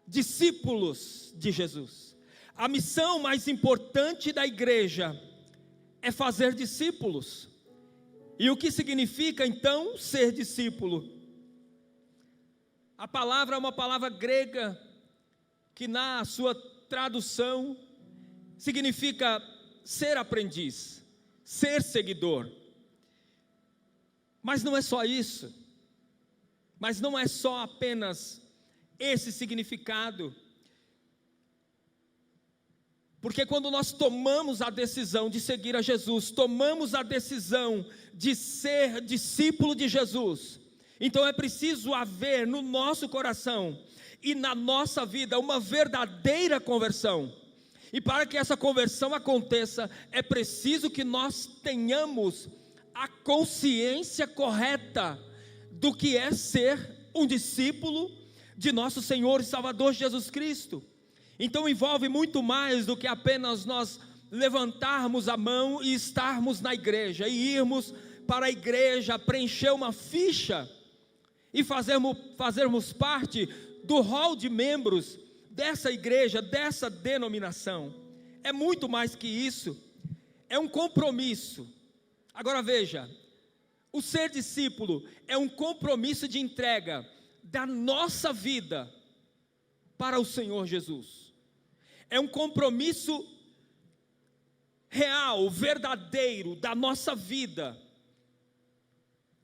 discípulos de Jesus. A missão mais importante da igreja é fazer discípulos. E o que significa então ser discípulo? A palavra é uma palavra grega que na sua tradução significa ser aprendiz, ser seguidor. Mas não é só isso, mas não é só apenas esse significado, porque quando nós tomamos a decisão de seguir a Jesus, tomamos a decisão de ser discípulo de Jesus, então é preciso haver no nosso coração e na nossa vida uma verdadeira conversão. E para que essa conversão aconteça, é preciso que nós tenhamos a consciência correta do que é ser um discípulo de nosso Senhor e Salvador Jesus Cristo. Então envolve muito mais do que apenas nós levantarmos a mão e estarmos na igreja, e irmos para a igreja, preencher uma ficha e fazermos parte do hall de membros dessa igreja, dessa denominação. é muito mais que isso, é um compromisso. Agora veja, o ser discípulo é um compromisso de entrega da nossa vida para o Senhor Jesus. É um compromisso real, verdadeiro da nossa vida,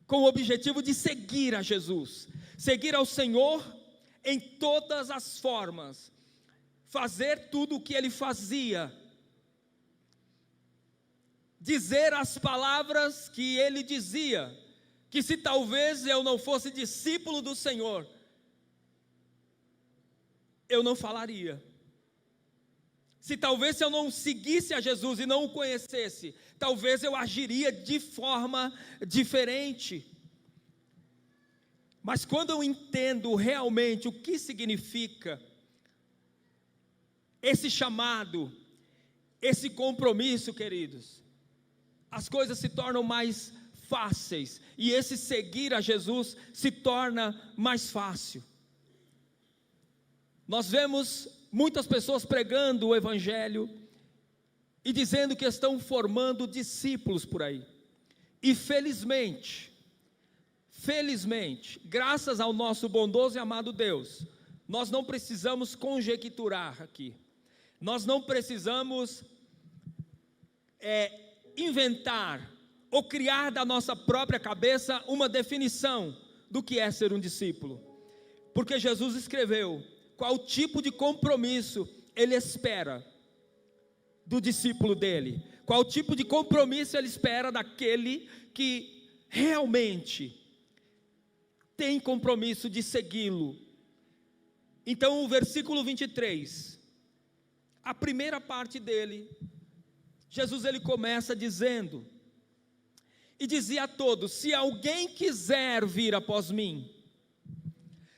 com o objetivo de seguir a Jesus, seguir ao Senhor em todas as formas, fazer tudo o que Ele fazia, dizer as palavras que Ele dizia, que se talvez eu não fosse discípulo do Senhor, eu não falaria. Se talvez eu não seguisse a Jesus e não o conhecesse, talvez eu agiria de forma diferente. Mas quando eu entendo realmente o que significa esse chamado, esse compromisso, queridos, as coisas se tornam mais fáceis, e esse seguir a Jesus se torna mais fácil. Nós vemos muitas pessoas pregando o Evangelho e dizendo que estão formando discípulos por aí. E felizmente, graças ao nosso bondoso e amado Deus, nós não precisamos conjecturar aqui. Nós não precisamos inventar ou criar da nossa própria cabeça uma definição do que é ser um discípulo. Porque Jesus escreveu qual tipo de compromisso Ele espera do discípulo dele, qual tipo de compromisso Ele espera daquele que realmente tem compromisso de segui-lo. Então o versículo 23, a primeira parte dele, Jesus ele começa dizendo, e dizia a todos: se alguém quiser vir após mim,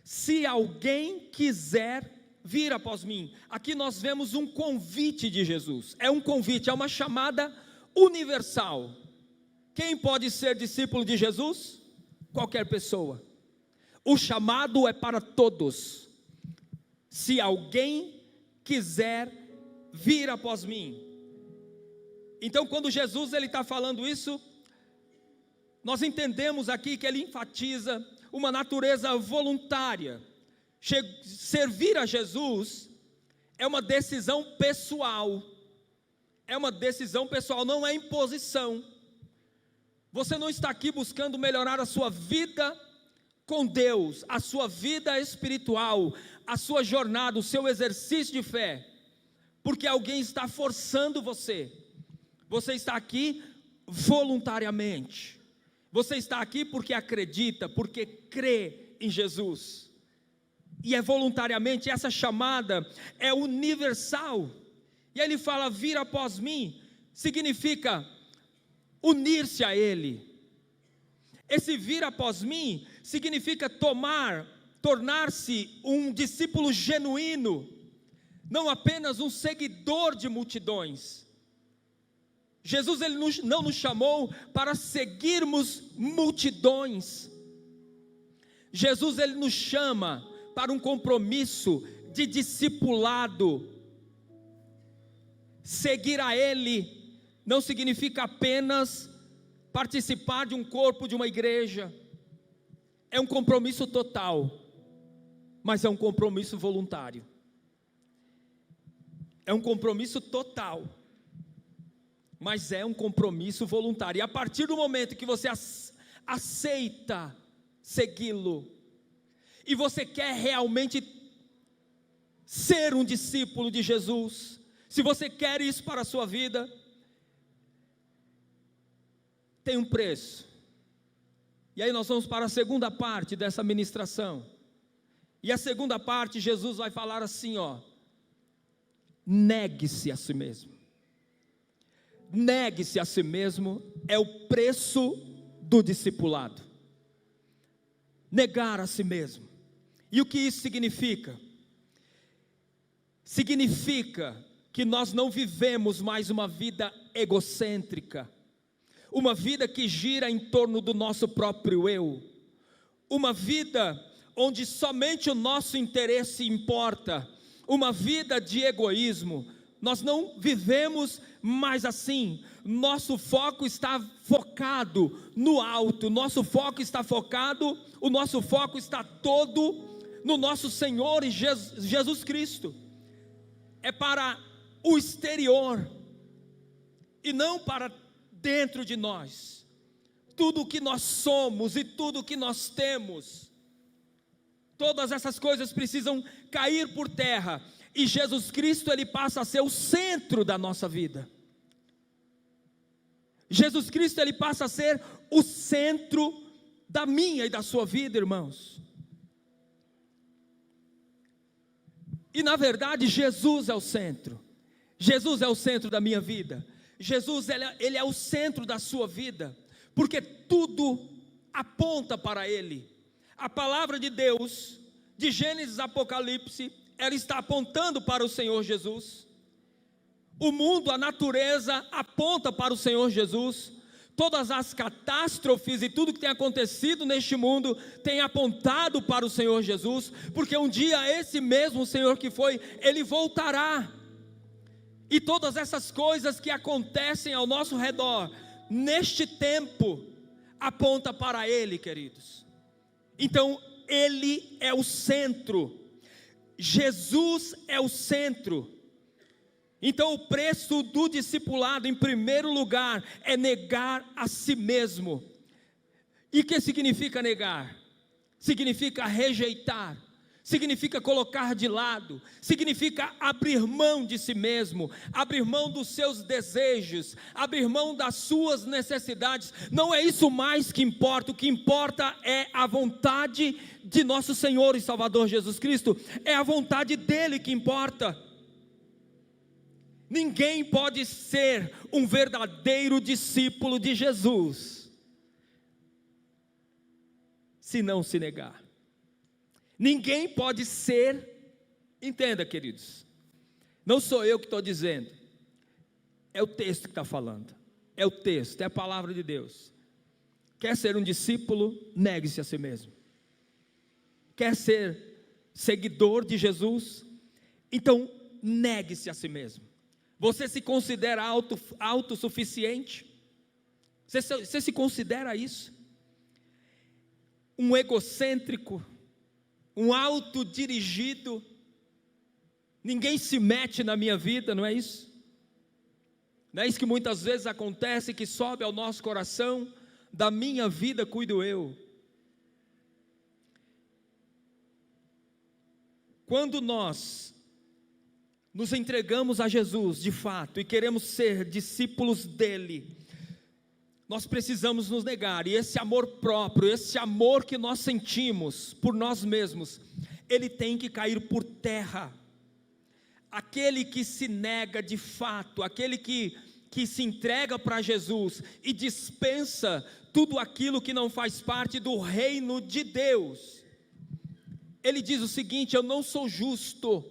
se alguém quiser vir após mim. Aqui nós vemos um convite de Jesus, é um convite, é uma chamada universal. Quem pode ser discípulo de Jesus? Qualquer pessoa. O chamado é para todos. Se alguém quiser vir após mim. Então quando Jesus ele está falando isso, nós entendemos aqui que ele enfatiza uma natureza voluntária. Servir a Jesus é uma decisão pessoal. É uma decisão pessoal, não é imposição. Você não está aqui buscando melhorar a sua vida com Deus, a sua vida espiritual, a sua jornada, o seu exercício de fé, porque alguém está forçando você. Você está aqui voluntariamente. Você está aqui porque acredita, porque crê em Jesus. E é voluntariamente, essa chamada é universal. E aí ele fala: vir após mim, significa unir-se a Ele. Esse vir após mim significa tornar-se um discípulo genuíno, não apenas um seguidor de multidões. Jesus ele não nos chamou para seguirmos multidões. Jesus ele nos chama para um compromisso de discipulado. Seguir a Ele não significa apenas participar de um corpo de uma igreja. É um compromisso total, mas é um compromisso voluntário. É um compromisso total, mas é um compromisso voluntário. E a partir do momento que você aceita segui-lo, e você quer realmente ser um discípulo de Jesus, se você quer isso para a sua vida, tem um preço. E aí nós vamos para a segunda parte dessa ministração. E a segunda parte, Jesus vai falar assim, negue-se a si mesmo. Negue-se a si mesmo é o preço do discipulado. Negar a si mesmo. E o que isso significa? Significa que nós não vivemos mais uma vida egocêntrica, uma vida que gira em torno do nosso próprio eu, uma vida onde somente o nosso interesse importa, uma vida de egoísmo, nós não vivemos mais assim. Nosso foco está focado no alto, nosso foco está focado, o nosso foco está todo no nosso Senhor e Jesus Cristo. É para o exterior e não para dentro de nós. Tudo o que nós somos e tudo o que nós temos, todas essas coisas precisam cair por terra, e Jesus Cristo, ele passa a ser o centro da nossa vida. Jesus Cristo, ele passa a ser o centro da minha e da sua vida, irmãos. E na verdade, Jesus é o centro. Jesus é o centro da minha vida. Jesus, ele é o centro da sua vida, porque tudo aponta para Ele. A palavra de Deus, de Gênesis a Apocalipse, ela está apontando para o Senhor Jesus. O mundo, a natureza aponta para o Senhor Jesus. Todas as catástrofes e tudo que tem acontecido neste mundo tem apontado para o Senhor Jesus, porque um dia esse mesmo Senhor que foi, Ele voltará. E todas essas coisas que acontecem ao nosso redor, neste tempo, aponta para Ele, queridos. Então, Ele é o centro. Jesus é o centro. Então, o preço do discipulado, em primeiro lugar, é negar a si mesmo. E o que significa negar? Significa rejeitar, significa colocar de lado, significa abrir mão de si mesmo, abrir mão dos seus desejos, abrir mão das suas necessidades. Não é isso mais que importa, o que importa é a vontade de nosso Senhor e Salvador Jesus Cristo, é a vontade dEle que importa. Ninguém pode ser um verdadeiro discípulo de Jesus se não se negar. Ninguém pode ser, entenda, queridos, não sou eu que estou dizendo, é o texto que está falando, é o texto, é a palavra de Deus. Quer ser um discípulo, negue-se a si mesmo. Quer ser seguidor de Jesus, então negue-se a si mesmo. Você se considera autossuficiente? Você se considera isso? Um egocêntrico? Um autodirigido? Ninguém se mete na minha vida, não é isso? Não é isso que muitas vezes acontece, que sobe ao nosso coração? Da minha vida cuido eu. Quando nós nos entregamos a Jesus de fato e queremos ser discípulos dele, nós precisamos nos negar, e esse amor próprio, esse amor que nós sentimos por nós mesmos, ele tem que cair por terra. Aquele que se nega de fato, aquele que se entrega para Jesus e dispensa tudo aquilo que não faz parte do reino de Deus, ele diz o seguinte: eu não sou justo,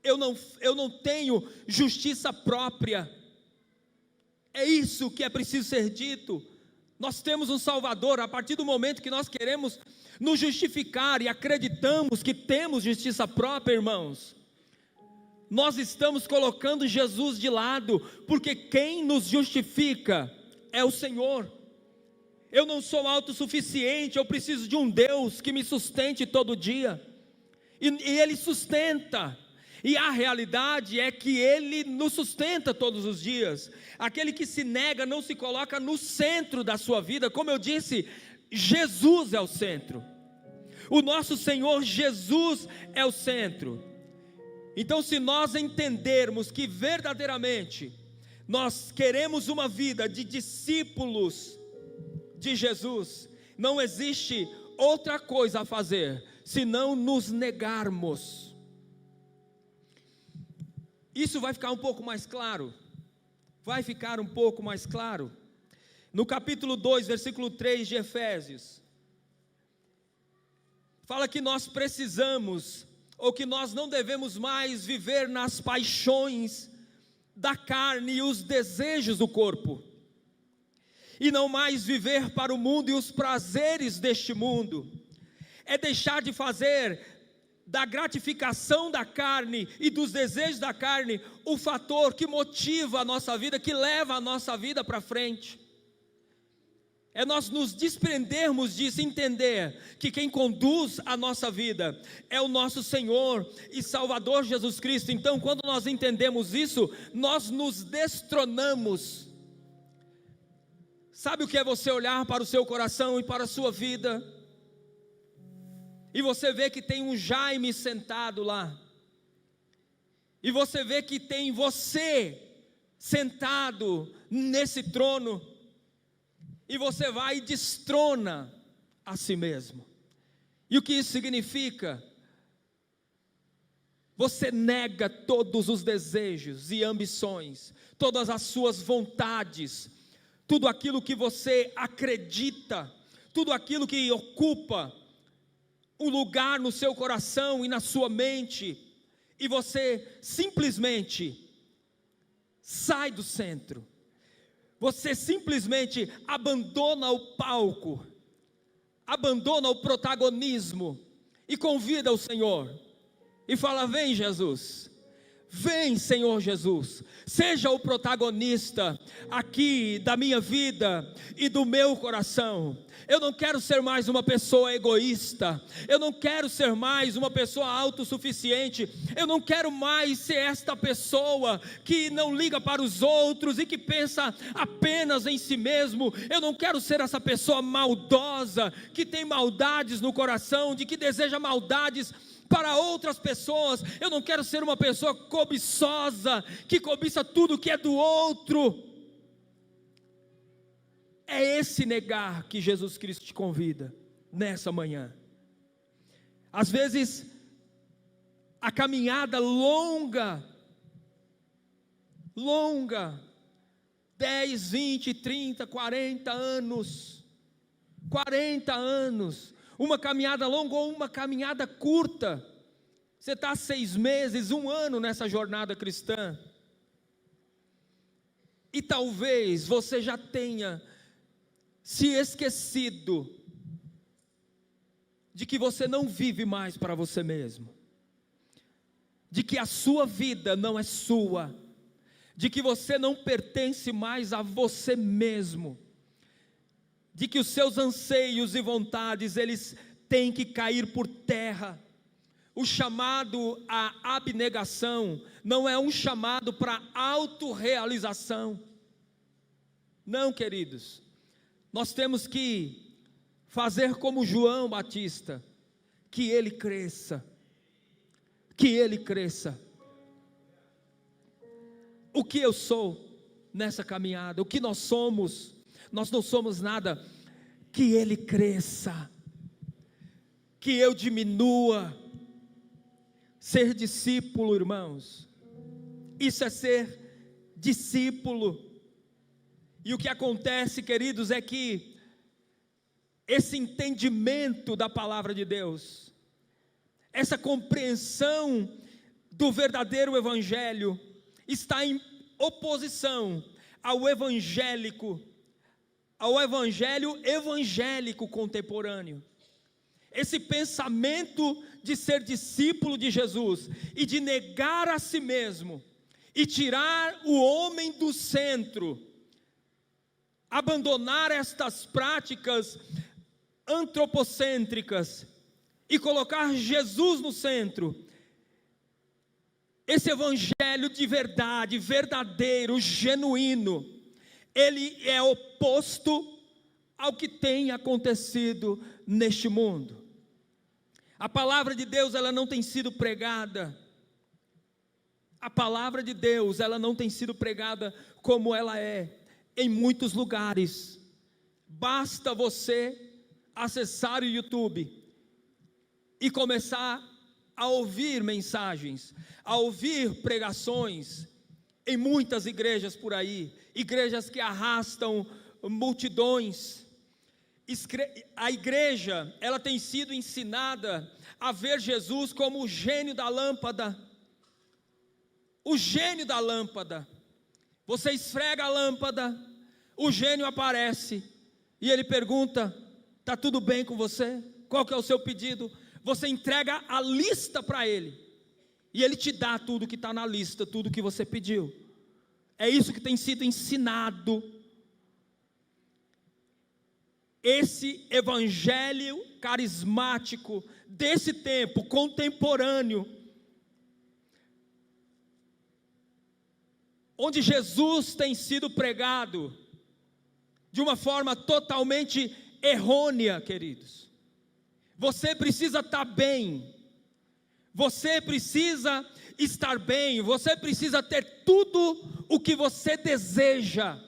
eu não tenho justiça própria. É isso que é preciso ser dito. Nós temos um Salvador. A partir do momento que nós queremos nos justificar e acreditamos que temos justiça própria, irmãos, nós estamos colocando Jesus de lado, porque quem nos justifica é o Senhor. Eu não sou autossuficiente, eu preciso de um Deus que me sustente todo dia, e Ele sustenta. E a realidade é que Ele nos sustenta todos os dias. Aquele que se nega não se coloca no centro da sua vida. Como eu disse, Jesus é o centro. O nosso Senhor Jesus é o centro. Então, se nós entendermos que verdadeiramente nós queremos uma vida de discípulos de Jesus, não existe outra coisa a fazer senão nos negarmos. Isso vai ficar um pouco mais claro, no capítulo 2, versículo 3 de Efésios, fala que nós precisamos, ou que nós não devemos mais viver nas paixões da carne e os desejos do corpo, e não mais viver para o mundo e os prazeres deste mundo. É deixar de fazer da gratificação da carne e dos desejos da carne o fator que motiva a nossa vida, que leva a nossa vida para frente. É nós nos desprendermos disso, entender que quem conduz a nossa vida é o nosso Senhor e Salvador Jesus Cristo. Então, quando nós entendemos isso, nós nos destronamos. Sabe o que é você olhar para o seu coração e para a sua vida, e você vê que tem um Jaime sentado lá, e você vê que tem você sentado nesse trono, e você vai e destrona a si mesmo. E o que isso significa? Você nega todos os desejos e ambições, todas as suas vontades, tudo aquilo que você acredita, tudo aquilo que ocupa um lugar no seu coração e na sua mente, e você simplesmente sai do centro. Você simplesmente abandona o palco, abandona o protagonismo e convida o Senhor e fala: vem Jesus, vem Senhor Jesus, seja o protagonista aqui da minha vida e do meu coração. Eu não quero ser mais uma pessoa egoísta, eu não quero ser mais uma pessoa autossuficiente, eu não quero mais ser esta pessoa que não liga para os outros e que pensa apenas em si mesmo. Eu não quero ser essa pessoa maldosa, que tem maldades no coração, de que deseja maldades para outras pessoas. Eu não quero ser uma pessoa cobiçosa, que cobiça tudo que é do outro. É esse negar que Jesus Cristo te convida nessa manhã. Às vezes, a caminhada longa, 10, 20, 30, 40 anos, uma caminhada longa ou uma caminhada curta, você está 6 meses, 1 ano nessa jornada cristã, e talvez você já tenha se esquecido de que você não vive mais para você mesmo, de que a sua vida não é sua, de que você não pertence mais a você mesmo, de que os seus anseios e vontades, eles têm que cair por terra. O chamado à abnegação não é um chamado para autorrealização. Não, queridos, nós temos que fazer como João Batista, que ele cresça, O que eu sou nessa caminhada, o que nós somos, nós não somos nada. Que ele cresça, que eu diminua. Ser discípulo, irmãos, isso é ser discípulo. E o que acontece, queridos, é que esse entendimento da palavra de Deus, essa compreensão do verdadeiro evangelho, está em oposição ao evangelho evangélico contemporâneo. Esse pensamento de ser discípulo de Jesus e de negar a si mesmo e tirar o homem do centro, abandonar estas práticas antropocêntricas e colocar Jesus no centro. Esse evangelho de verdade, verdadeiro, genuíno, ele é oposto ao que tem acontecido neste mundo. A palavra de Deus, ela não tem sido pregada. A palavra de Deus, ela não tem sido pregada como ela é em muitos lugares. Basta você acessar o YouTube e começar a ouvir mensagens, a ouvir pregações em muitas igrejas por aí, igrejas que arrastam multidões. A igreja, ela tem sido ensinada a ver Jesus como o gênio da lâmpada. O gênio da lâmpada. Você esfrega a lâmpada, o gênio aparece e ele pergunta: está tudo bem com você? Qual que é o seu pedido? você entrega a lista para Ele, e Ele te dá tudo que está na lista, tudo que você pediu. É isso que tem sido ensinado. Esse evangelho carismático desse tempo contemporâneo, onde Jesus tem sido pregado de uma forma totalmente errônea, queridos. Você precisa estar bem, você precisa estar bem, você precisa ter tudo o que você deseja,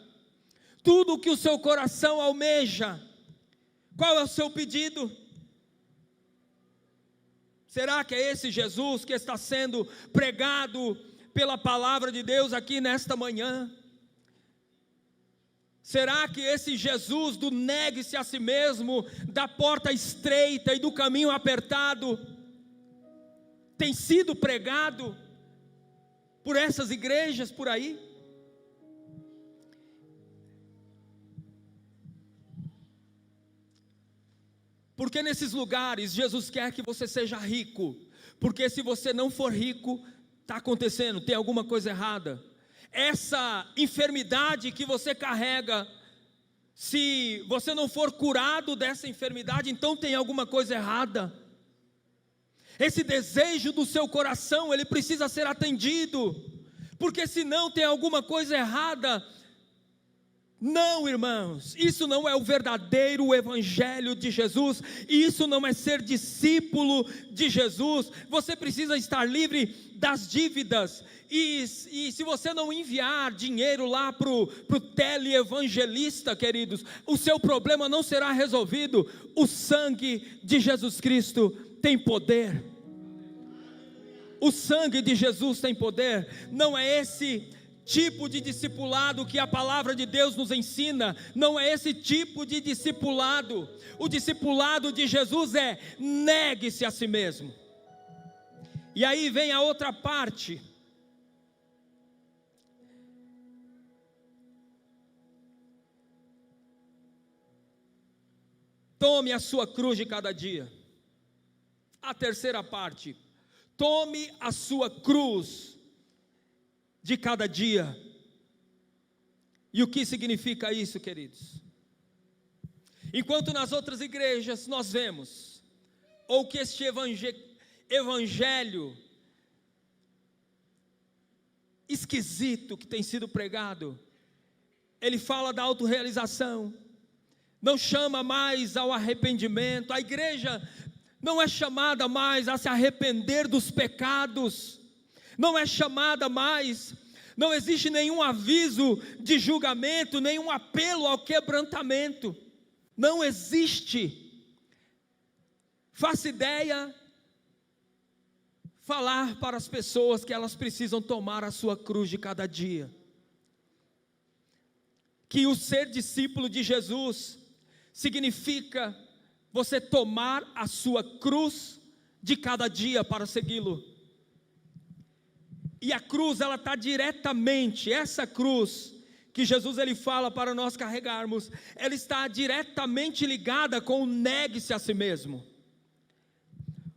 tudo o que o seu coração almeja. Qual é o seu pedido? Será que é esse Jesus que está sendo pregado pela palavra de Deus aqui nesta manhã? Será que esse Jesus do negue-se a si mesmo, da porta estreita e do caminho apertado, tem sido pregado por essas igrejas por aí? Porque nesses lugares Jesus quer que você seja rico, porque se você não for rico, está acontecendo, tem alguma coisa errada. Essa enfermidade que você carrega, se você não for curado dessa enfermidade, então tem alguma coisa errada. Esse desejo do seu coração, ele precisa ser atendido, porque senão tem alguma coisa errada. Não, irmãos, isso não é o verdadeiro evangelho de Jesus, isso não é ser discípulo de Jesus. Você precisa estar livre das dívidas, e se você não enviar dinheiro lá para o teleevangelista, queridos, o seu problema não será resolvido. O sangue de Jesus Cristo tem poder, o sangue de Jesus tem poder. Não é esse tipo de discipulado que a palavra de Deus nos ensina, não é esse tipo de discipulado. O discipulado de Jesus é: negue-se a si mesmo. E aí vem a outra parte. Tome a sua cruz de cada dia. A terceira parte: tome a sua cruz de cada dia. E o que significa isso, queridos? Enquanto nas outras igrejas nós vemos, ou que este evangelho esquisito que tem sido pregado, ele fala da autorrealização, não chama mais ao arrependimento. A igreja não é chamada mais a se arrepender dos pecados, não é chamada mais, não existe nenhum aviso de julgamento, nenhum apelo ao quebrantamento, não existe. Faça ideia, falar para as pessoas que elas precisam tomar a sua cruz de cada dia, que o ser discípulo de Jesus significa você tomar a sua cruz de cada dia para segui-lo. E a cruz, ela está diretamente, essa cruz que Jesus ele fala para nós carregarmos, ela está diretamente ligada com o negue-se a si mesmo.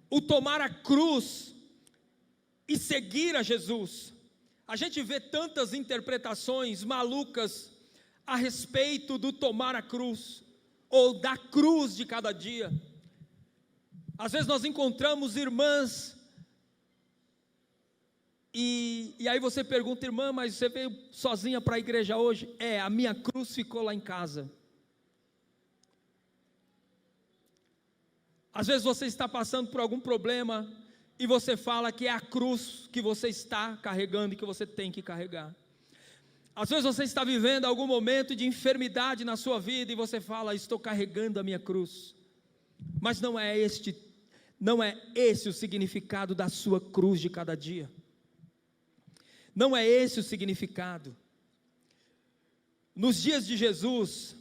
O tomar a cruz e seguir a Jesus. A gente vê tantas interpretações malucas a respeito do tomar a cruz, ou da cruz de cada dia. Às vezes nós encontramos irmãs, e aí você pergunta: irmã, mas você veio sozinha para a igreja hoje? A minha cruz ficou lá em casa. Às vezes você está passando por algum problema, e você fala que é a cruz que você está carregando e que você tem que carregar. Às vezes você está vivendo algum momento de enfermidade na sua vida, e você fala: estou carregando a minha cruz. Mas não é esse o significado da sua cruz de cada dia. Não é esse o significado. Nos dias de Jesus,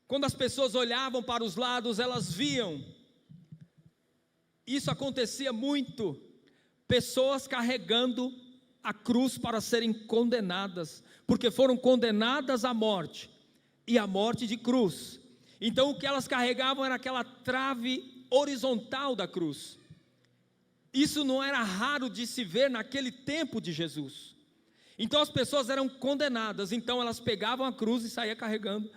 quando as pessoas olhavam para os lados, elas viam, isso acontecia muito, pessoas carregando a cruz para serem condenadas, porque foram condenadas à morte, e a morte de cruz. Então o que elas carregavam era aquela trave horizontal da cruz. Isso não era raro de se ver naquele tempo de Jesus. Então as pessoas eram condenadas, então elas pegavam a cruz e saíam carregando,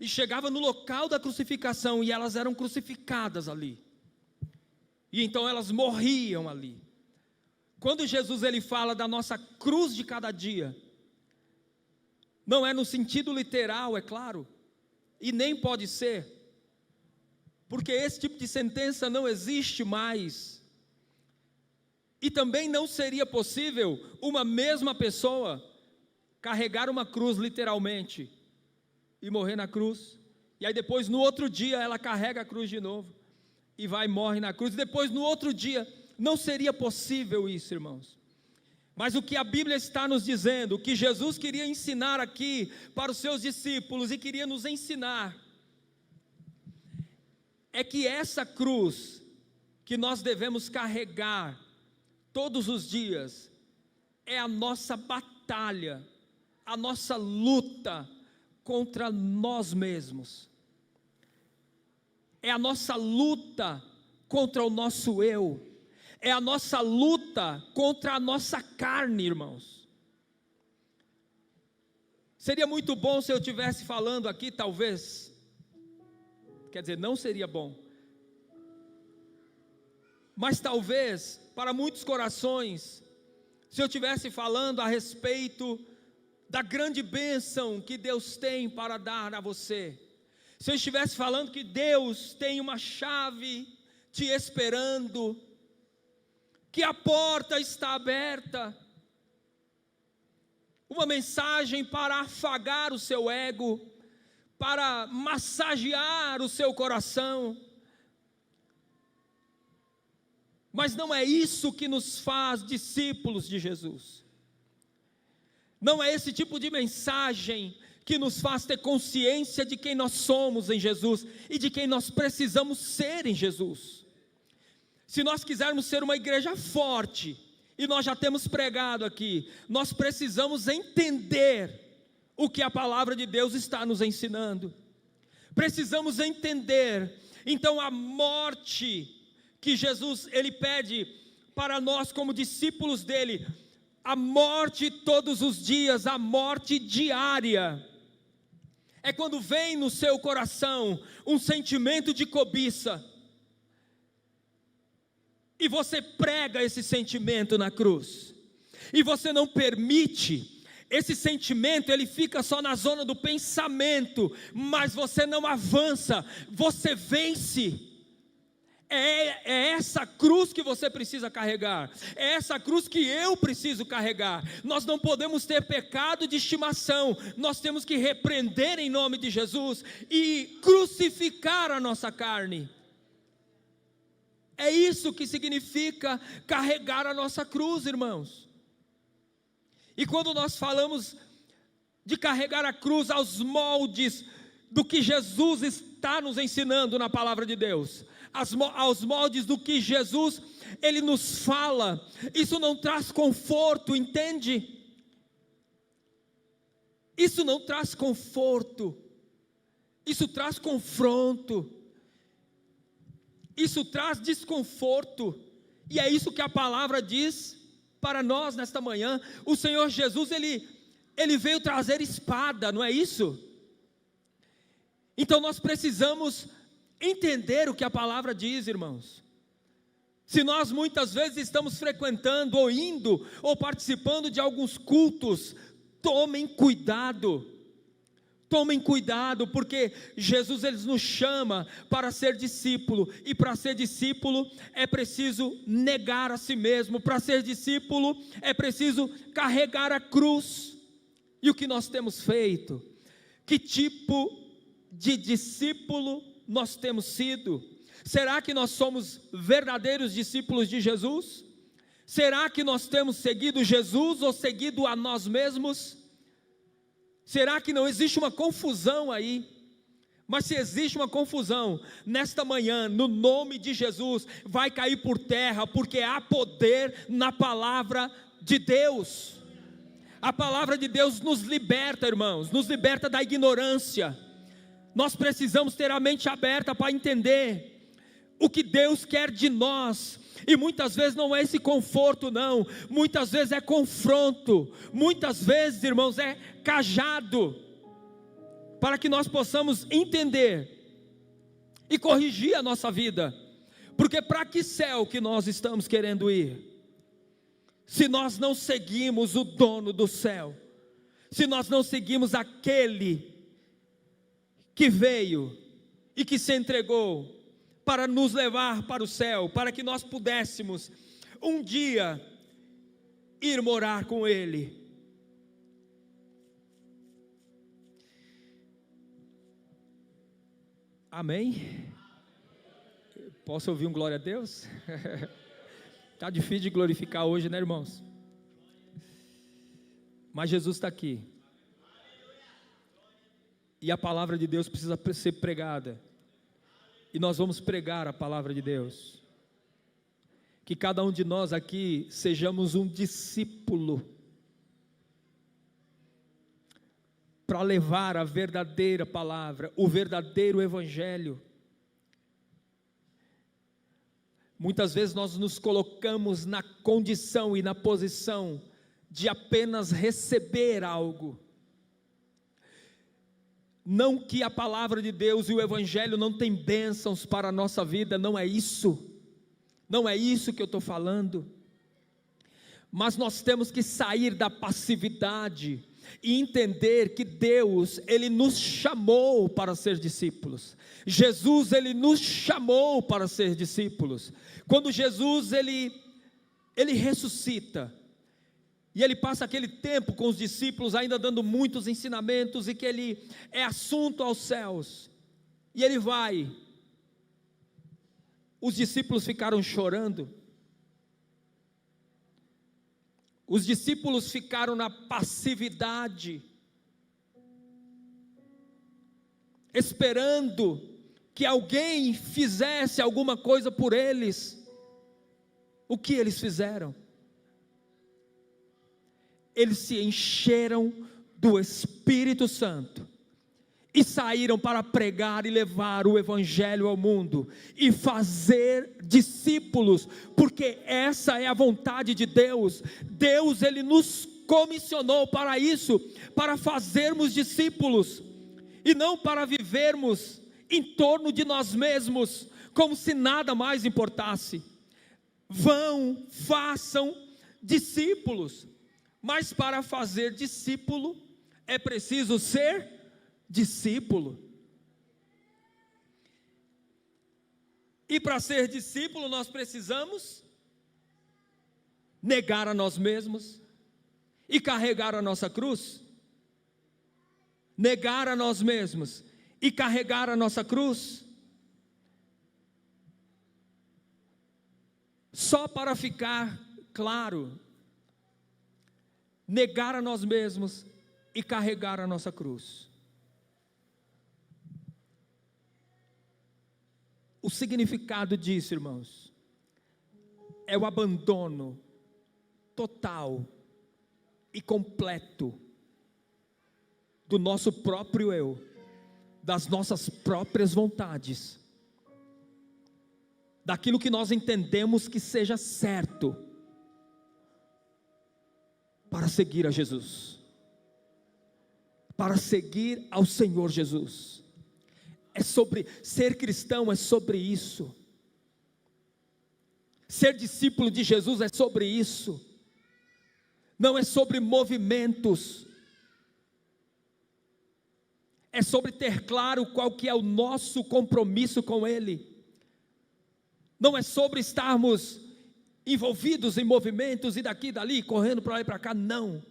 e chegava no local da crucificação, e elas eram crucificadas ali, e então elas morriam ali. Quando Jesus ele fala da nossa cruz de cada dia, não é no sentido literal, é claro, e nem pode ser, porque esse tipo de sentença não existe mais. E também não seria possível uma mesma pessoa carregar uma cruz literalmente e morrer na cruz, e aí depois no outro dia ela carrega a cruz de novo e vai e morre na cruz, e depois no outro dia. Não seria possível isso, irmãos. Mas o que a Bíblia está nos dizendo, o que Jesus queria ensinar aqui para os seus discípulos e queria nos ensinar, é que essa cruz que nós devemos carregar todos os dias é a nossa batalha, a nossa luta contra nós mesmos, é a nossa luta contra o nosso eu, é a nossa luta contra a nossa carne, irmãos. Seria muito bom se eu estivesse falando aqui, talvez, quer dizer, não seria bom, mas talvez, para muitos corações, se eu estivesse falando a respeito da grande bênção que Deus tem para dar a você, se eu estivesse falando que Deus tem uma chave te esperando, que a porta está aberta, uma mensagem para afagar o seu ego, para massagear o seu coração, mas não é isso que nos faz discípulos de Jesus. Não é esse tipo de mensagem que nos faz ter consciência de quem nós somos em Jesus e de quem nós precisamos ser em Jesus. Se nós quisermos ser uma igreja forte, e nós já temos pregado aqui, nós precisamos entender o que a palavra de Deus está nos ensinando. Precisamos entender, então, a morte que Jesus ele pede para nós como discípulos dele, a morte todos os dias, a morte diária, é quando vem no seu coração um sentimento de cobiça, e você prega esse sentimento na cruz, e você não permite, esse sentimento ele fica só na zona do pensamento, mas você não avança, você vence. É essa cruz que você precisa carregar, é essa cruz que eu preciso carregar. Nós não podemos ter pecado de estimação, nós temos que repreender em nome de Jesus e crucificar a nossa carne. É isso que significa carregar a nossa cruz, irmãos. E quando nós falamos de carregar a cruz aos moldes do que Jesus está nos ensinando na palavra de Deus, aos moldes do que Jesus, Ele nos fala, isso não traz conforto, entende? Isso não traz conforto, isso traz confronto, isso traz desconforto, e é isso que a palavra diz para nós nesta manhã. O Senhor Jesus, Ele veio trazer espada, não é isso? Então nós precisamos entender o que a palavra diz, irmãos. Se nós muitas vezes estamos frequentando, ou indo, ou participando de alguns cultos, tomem cuidado, porque Jesus ele nos chama para ser discípulo, e para ser discípulo é preciso negar a si mesmo, para ser discípulo é preciso carregar a cruz. E o que nós temos feito? Que tipo de discípulo nós temos sido? Será que nós somos verdadeiros discípulos de Jesus? Será que nós temos seguido Jesus ou seguido a nós mesmos? Será que não existe uma confusão aí? Mas se existe uma confusão, nesta manhã, no nome de Jesus, vai cair por terra, porque há poder na palavra de Deus. A palavra de Deus nos liberta, irmãos, nos liberta da ignorância, Nós precisamos ter a mente aberta para entender o que Deus quer de nós. E muitas vezes não é esse conforto, não. Muitas vezes é confronto. Muitas vezes, irmãos, é cajado, para que nós possamos entender e corrigir a nossa vida. Porque para que céu que nós estamos querendo ir, se nós não seguimos o dono do céu, se nós não seguimos aquele que veio e que se entregou para nos levar para o céu, para que nós pudéssemos um dia ir morar com Ele. Amém? Posso ouvir um glória a Deus? Está difícil de glorificar hoje, né, irmãos? Mas Jesus está aqui. E a palavra de Deus precisa ser pregada. E nós vamos pregar a palavra de Deus. Que cada um de nós aqui sejamos um discípulo, para levar a verdadeira palavra, o verdadeiro evangelho. Muitas vezes nós nos colocamos na condição e na posição de apenas receber algo. Não que a palavra de Deus e o evangelho não tem bênçãos para a nossa vida, não é isso. Não é isso que eu estou falando. Mas nós temos que sair da passividade e entender que Deus, Ele nos chamou para ser discípulos. Jesus, Ele nos chamou para ser discípulos. Quando Jesus, Ele ressuscita, e Ele passa aquele tempo com os discípulos, ainda dando muitos ensinamentos, e que Ele é assunto aos céus, e Ele vai. Os discípulos ficaram chorando, os discípulos ficaram na passividade, esperando que alguém fizesse alguma coisa por eles. O que eles fizeram? Eles se encheram do Espírito Santo e saíram para pregar e levar o evangelho ao mundo e fazer discípulos, porque essa é a vontade de Deus. Deus, Ele nos comissionou para isso, para fazermos discípulos, e não para vivermos em torno de nós mesmos, como se nada mais importasse. Vão, façam discípulos, mas para fazer discípulo, é preciso ser discípulo. E para ser discípulo, nós precisamos negar a nós mesmos e carregar a nossa cruz. Negar a nós mesmos e carregar a nossa cruz. Só para ficar claro, negar a nós mesmos e carregar a nossa cruz. O significado disso, irmãos, é o abandono total e completo do nosso próprio eu, das nossas próprias vontades, daquilo que nós entendemos que seja certo, para seguir a Jesus, para seguir ao Senhor Jesus. É sobre ser cristão, é sobre isso. Ser discípulo de Jesus é sobre isso. Não é sobre movimentos. É sobre ter claro qual que é o nosso compromisso com Ele. Não é sobre estarmos envolvidos em movimentos e daqui e dali, correndo para lá e para cá, não.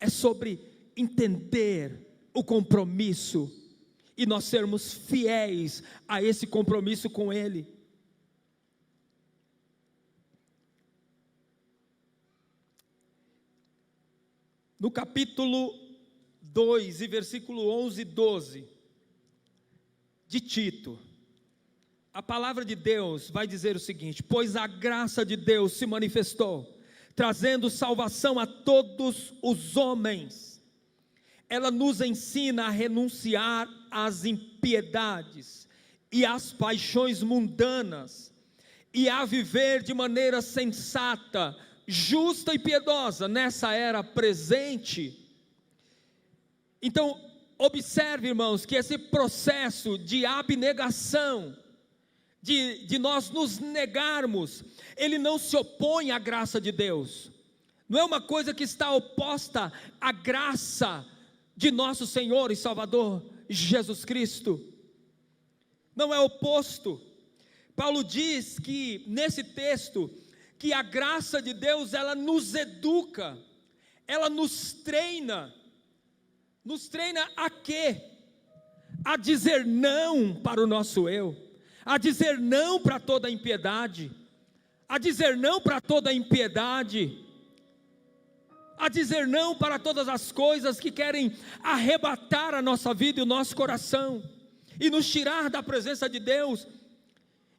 É sobre entender o compromisso e nós sermos fiéis a esse compromisso com Ele. No capítulo 2 e versículo 11 e 12 de Tito, a palavra de Deus vai dizer o seguinte: pois a graça de Deus se manifestou, trazendo salvação a todos os homens. ela nos ensina a renunciar às impiedades e às paixões mundanas, e a viver de maneira sensata, justa e piedosa nessa era presente. Então, observe, irmãos, que esse processo de abnegação, de nós nos negarmos, ele não se opõe à graça de Deus, não é uma coisa que está oposta à graça de nosso Senhor e Salvador Jesus Cristo, não é oposto. Paulo diz que nesse texto, que a graça de Deus, ela nos educa, ela nos treina a quê? A dizer não para o nosso eu, a dizer não para toda a impiedade, a dizer não para toda a impiedade, a dizer não para todas as coisas que querem arrebatar a nossa vida e o nosso coração, e nos tirar da presença de Deus,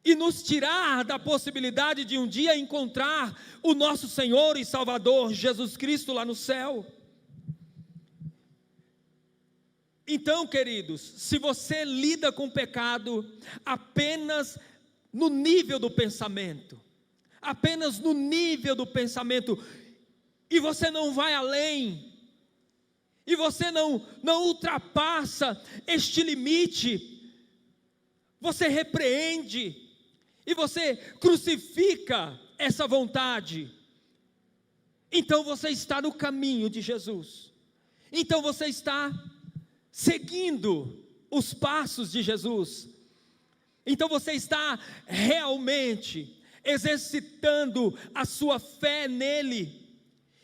e nos tirar da possibilidade de um dia encontrar o nosso Senhor e Salvador Jesus Cristo lá no céu. Então, queridos, se você lida com o pecado apenas no nível do pensamento, e você não vai além, e você não ultrapassa este limite, você repreende, e você crucifica essa vontade, então você está no caminho de Jesus, então você está seguindo os passos de Jesus, então você está realmente exercitando a sua fé nele,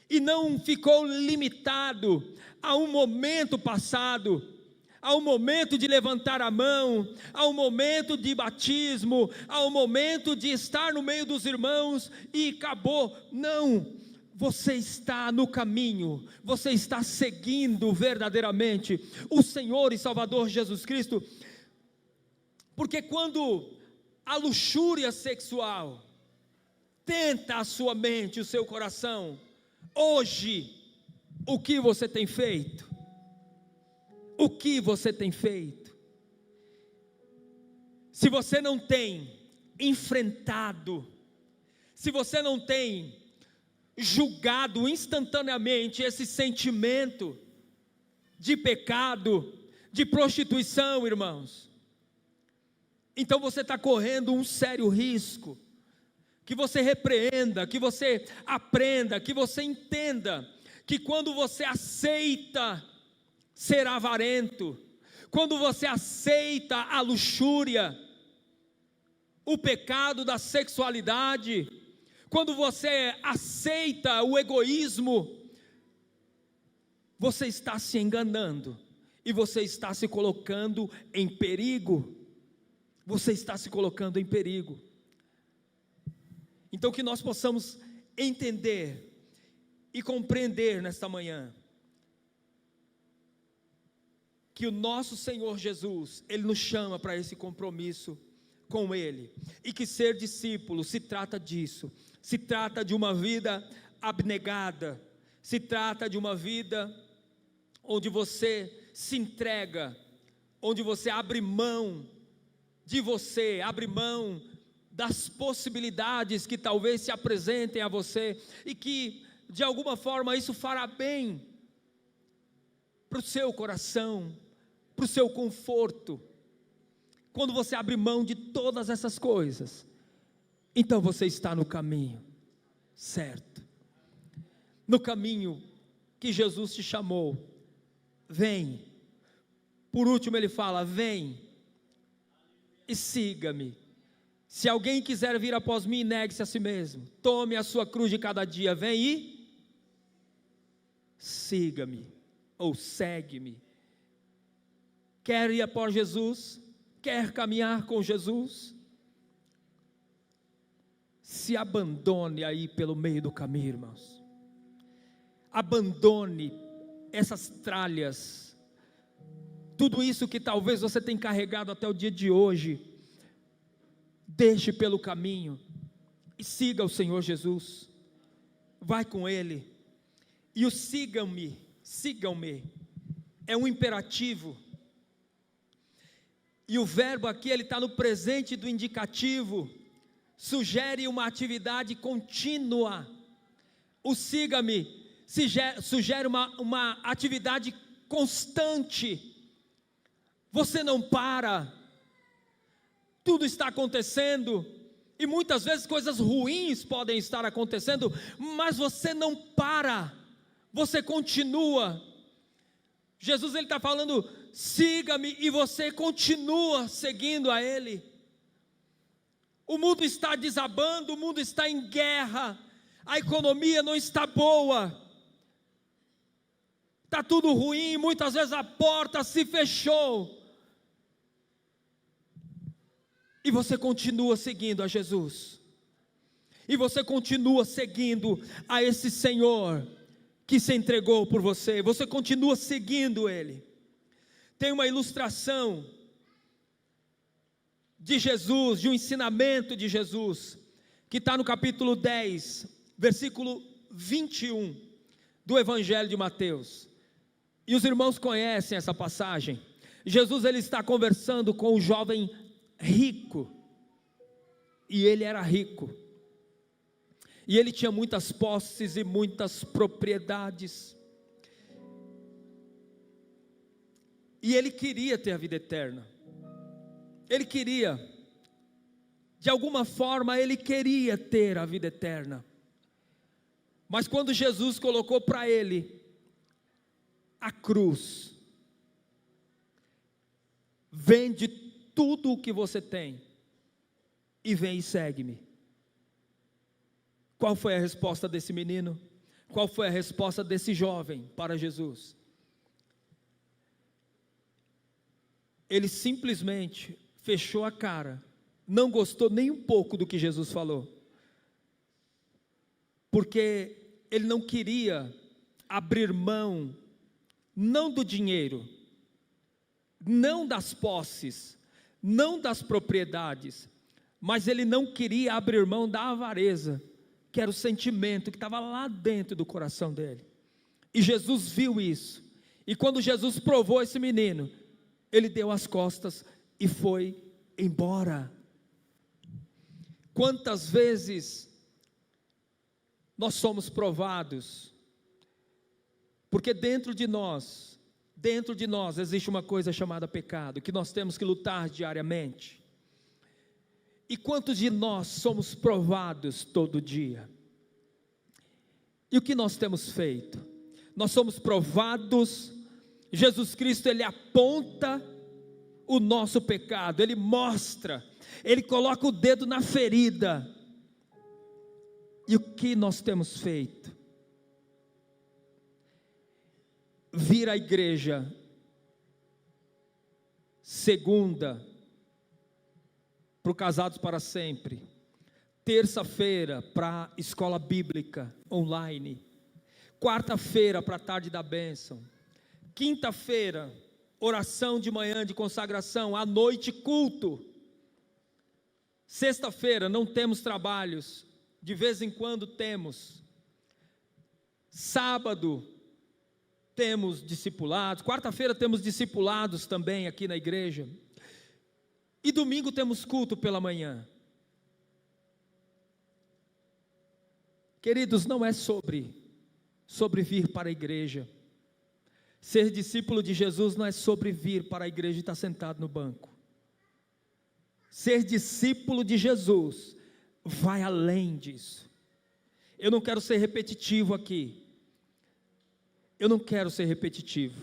e não ficou limitado a um momento passado, a um momento de levantar a mão, a um momento de batismo, a um momento de estar no meio dos irmãos e acabou. Não, você está no caminho, você está seguindo verdadeiramente o Senhor e Salvador Jesus Cristo, porque quando a luxúria sexual tenta a sua mente, o seu coração, hoje, o que você tem feito? O que você tem feito? Se você não tem enfrentado, se você não tem julgado instantaneamente esse sentimento de pecado, de prostituição, irmãos, então você está correndo um sério risco. Que você repreenda, que você aprenda, que você entenda, que quando você aceita ser avarento, quando você aceita a luxúria, o pecado da sexualidade, quando você aceita o egoísmo, você está se enganando, e você está se colocando em perigo, você está se colocando em perigo. Então que nós possamos entender e compreender nesta manhã, que o nosso Senhor Jesus, Ele nos chama para esse compromisso com Ele, e que ser discípulo se trata disso, se trata de uma vida abnegada, se trata de uma vida onde você se entrega, onde você abre mão de você, abre mão das possibilidades que talvez se apresentem a você, e que de alguma forma isso fará bem para o seu coração, para o seu conforto. Quando você abre mão de todas essas coisas, então você está no caminho certo, no caminho que Jesus te chamou. Vem. Por último ele fala: vem e siga-me. Se alguém quiser vir após mim, negue-se a si mesmo, tome a sua cruz de cada dia, vem e siga-me, ou segue-me. Quer ir após Jesus? Quer caminhar com Jesus? Se abandone aí pelo meio do caminho, irmãos. Abandone essas tralhas, tudo isso que talvez você tenha carregado até o dia de hoje. Deixe pelo caminho e siga o Senhor Jesus, vai com Ele, e o sigam-me, é um imperativo. E o verbo aqui, ele está no presente do indicativo, sugere uma atividade contínua. O siga-me sugere uma atividade constante. Você não para, tudo está acontecendo, e muitas vezes coisas ruins podem estar acontecendo, mas você não para, você continua. Jesus ele está falando, siga-me, e você continua seguindo a Ele. O mundo está desabando, o mundo está em guerra, a economia não está boa, está tudo ruim, muitas vezes a porta se fechou, e você continua seguindo a Jesus, e você continua seguindo a esse Senhor que se entregou por você, você continua seguindo Ele. Tem uma ilustração de Jesus, de um ensinamento de Jesus, que está no capítulo 10, versículo 21, do Evangelho de Mateus, e os irmãos conhecem essa passagem. Jesus ele está conversando com o jovem rico, e ele era rico, e ele tinha muitas posses e muitas propriedades, e ele queria ter a vida eterna, ele queria, de alguma forma ele queria ter a vida eterna, mas quando Jesus colocou para ele a cruz, vende tudo o que você tem e vem e segue-me. Qual foi a resposta desse menino? Qual foi a resposta desse jovem para Jesus? Ele simplesmente fechou a cara, não gostou nem um pouco do que Jesus falou, porque ele não queria abrir mão, não do dinheiro, não das posses, não das propriedades, mas ele não queria abrir mão da avareza, que era o sentimento que estava lá dentro do coração dele. E Jesus viu isso, e quando Jesus provou esse menino, ele deu as costas e foi embora. Quantas vezes nós somos provados, porque dentro de nós existe uma coisa chamada pecado, que nós temos que lutar diariamente. E quantos de nós somos provados todo dia? E o que nós temos feito? Nós somos provados. Jesus Cristo ele aponta o nosso pecado, ele mostra, ele coloca o dedo na ferida. E o que nós temos feito? Vir à igreja segunda para o Casados para Sempre, terça-feira para escola bíblica online, quarta-feira para a tarde da bênção, quinta-feira oração de manhã de consagração, à noite culto, sexta-feira não temos trabalhos, de vez em quando temos, sábado temos discipulados, quarta-feira temos discipulados também aqui na igreja, e domingo temos culto pela manhã. Queridos, não é sobre vir para a igreja. Ser discípulo de Jesus não é sobre vir para a igreja e estar sentado no banco. Ser discípulo de Jesus vai além disso. Eu não quero ser repetitivo aqui. Eu não quero ser repetitivo.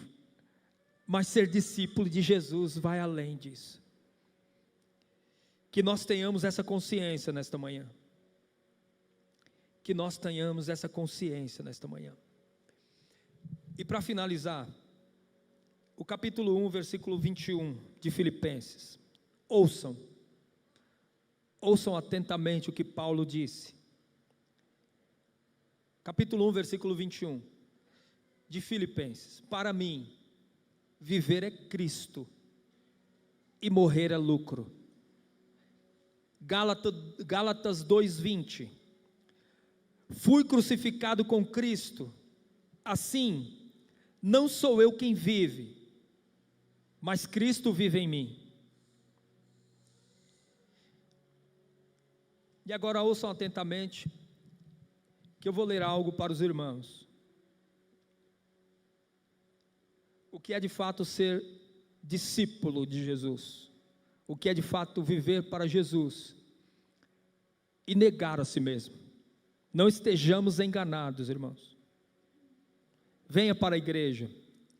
Mas ser discípulo de Jesus vai além disso. Que nós tenhamos essa consciência nesta manhã. Que nós tenhamos essa consciência nesta manhã. E para finalizar, o capítulo 1, versículo 21 de Filipenses. Ouçam atentamente o que Paulo disse. Capítulo 1, versículo 21 de Filipenses. Para mim, viver é Cristo e morrer é lucro. Gálatas 2:20. Fui crucificado com Cristo, assim, não sou eu quem vive, mas Cristo vive em mim. E agora ouçam atentamente, que eu vou ler algo para os irmãos. O que é de fato ser discípulo de Jesus? O que é de fato viver para Jesus e negar a si mesmo? Não estejamos enganados, irmãos. Venha para a igreja,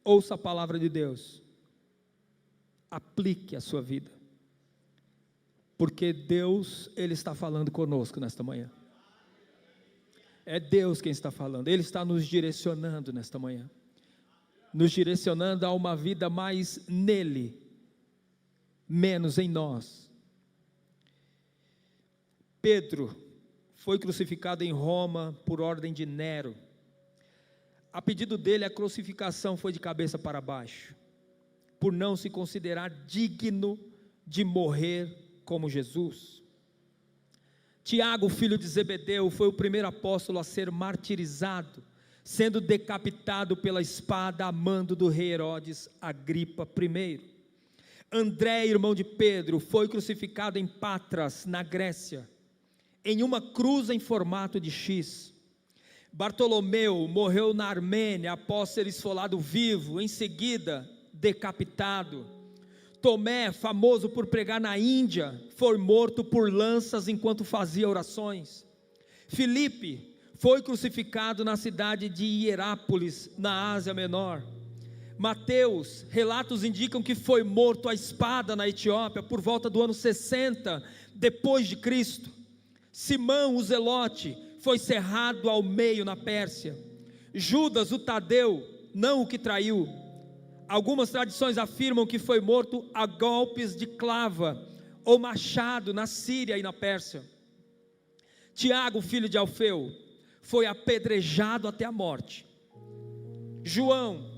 ouça a palavra de Deus, aplique a sua vida, porque Deus, Ele está falando conosco nesta manhã. É Deus quem está falando, Ele está nos direcionando nesta manhã, nos direcionando a uma vida mais nele, menos em nós. Pedro foi crucificado em Roma por ordem de Nero. A pedido dele, a crucificação foi de cabeça para baixo, por não se considerar digno de morrer como Jesus. Tiago, filho de Zebedeu, foi o primeiro apóstolo a ser martirizado, sendo decapitado pela espada a mando do rei Herodes Agripa I. André, irmão de Pedro, foi crucificado em Patras, na Grécia, em uma cruz em formato de X. Bartolomeu morreu na Armênia após ser esfolado vivo, em seguida decapitado. Tomé, famoso por pregar na Índia, foi morto por lanças enquanto fazia orações. Filipe foi crucificado na cidade de Hierápolis, na Ásia Menor. Mateus, relatos indicam que foi morto à espada na Etiópia por volta do ano 60 depois de Cristo. Simão, o Zelote, foi cerrado ao meio na Pérsia. Judas, o Tadeu, não o que traiu. Algumas tradições afirmam que foi morto a golpes de clava ou machado na Síria e na Pérsia. Tiago, filho de Alfeu, foi apedrejado até a morte. João,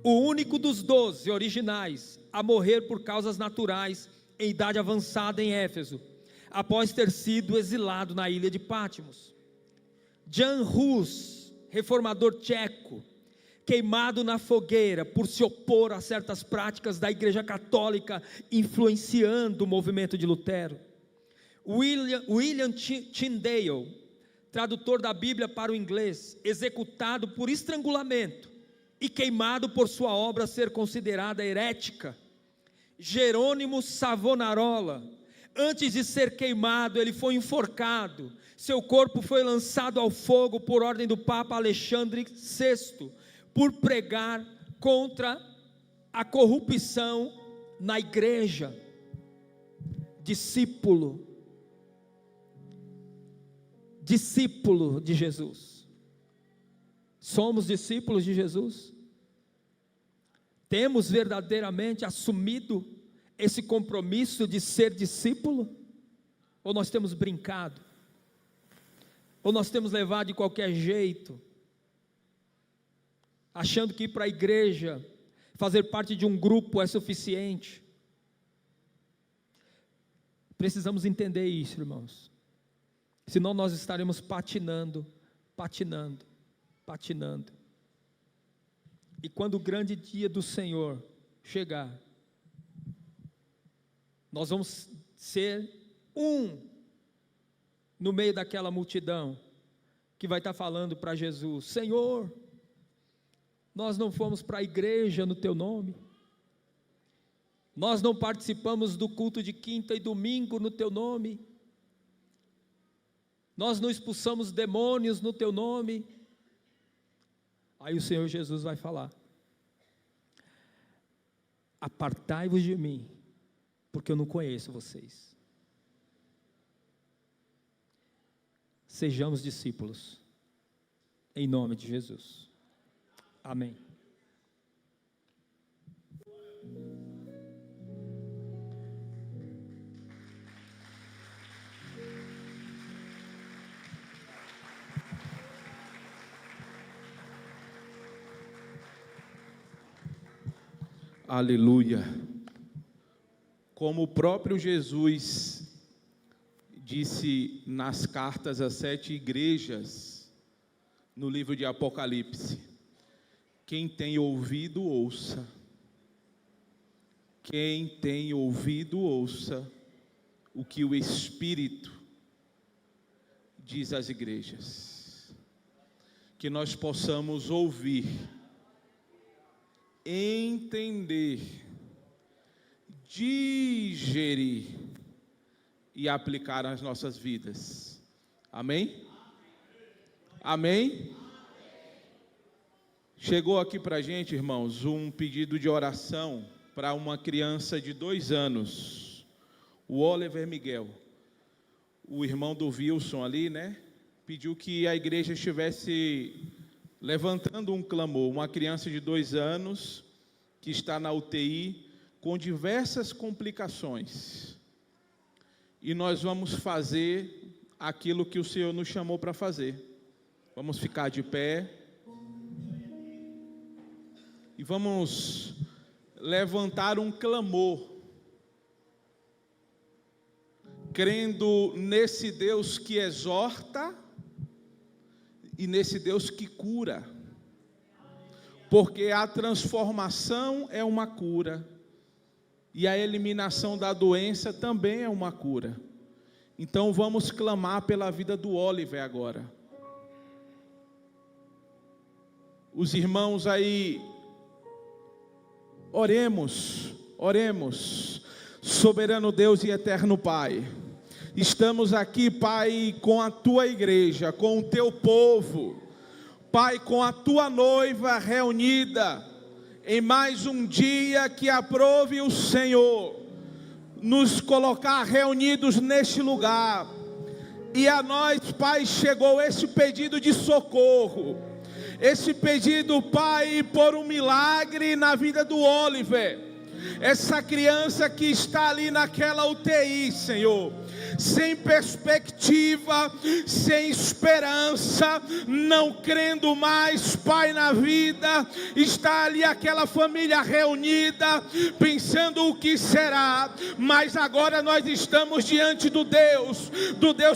o único dos 12 originais a morrer por causas naturais em idade avançada em Éfeso, após ter sido exilado na ilha de Patmos. Jan Hus, reformador tcheco, queimado na fogueira por se opor a certas práticas da Igreja Católica, influenciando o movimento de Lutero. William Tyndale, tradutor da Bíblia para o inglês, executado por estrangulamento e queimado por sua obra ser considerada herética. Jerônimo Savonarola, antes de ser queimado, ele foi enforcado, seu corpo foi lançado ao fogo por ordem do Papa Alexandre VI, por pregar contra a corrupção na igreja. Discípulo de Jesus. Somos discípulos de Jesus? Temos verdadeiramente assumido esse compromisso de ser discípulo? Ou nós temos brincado? Ou nós temos levado de qualquer jeito, achando que ir para a igreja, fazer parte de um grupo é suficiente? Precisamos entender isso, irmãos, senão nós estaremos patinando. E quando o grande dia do Senhor chegar, nós vamos ser no meio daquela multidão que vai estar falando para Jesus: Senhor, nós não fomos para a igreja no teu nome, nós não participamos do culto de quinta e domingo no teu nome, nós não expulsamos demônios no teu nome. Aí o Senhor Jesus vai falar: apartai-vos de mim, porque eu não conheço vocês. Sejamos discípulos, em nome de Jesus. Amém. Aleluia. Como o próprio Jesus disse nas cartas às 7 igrejas, no livro de Apocalipse, Quem tem ouvido, ouça. Quem tem ouvido, ouça o que o Espírito diz às igrejas. Que nós possamos ouvir, entender, digerir e aplicar nas nossas vidas. Amém? Amém? Chegou aqui para a gente, irmãos, um pedido de oração para uma criança de 2 anos, o Oliver Miguel, o irmão do Wilson ali, né? Pediu que a igreja estivesse levantando um clamor, uma criança de 2 anos, que está na UTI, com diversas complicações. E nós vamos fazer aquilo que o Senhor nos chamou para fazer. Vamos ficar de pé. E vamos levantar um clamor, crendo nesse Deus que exorta e nesse Deus que cura, porque a transformação é uma cura, e a eliminação da doença também é uma cura. Então vamos clamar pela vida do Oliver agora. Os irmãos aí, oremos, soberano Deus e eterno Pai, estamos aqui, Pai, com a Tua igreja, com o Teu povo, Pai, com a Tua noiva reunida, em mais um dia que aprove o Senhor, nos colocar reunidos neste lugar, e a nós, Pai, chegou esse pedido de socorro, esse pedido, Pai, por um milagre na vida do Oliver, essa criança que está ali naquela UTI, Senhor, sem perspectiva, sem esperança, não crendo mais, Pai, na vida, está ali aquela família reunida, pensando o que será, mas agora nós estamos diante do Deus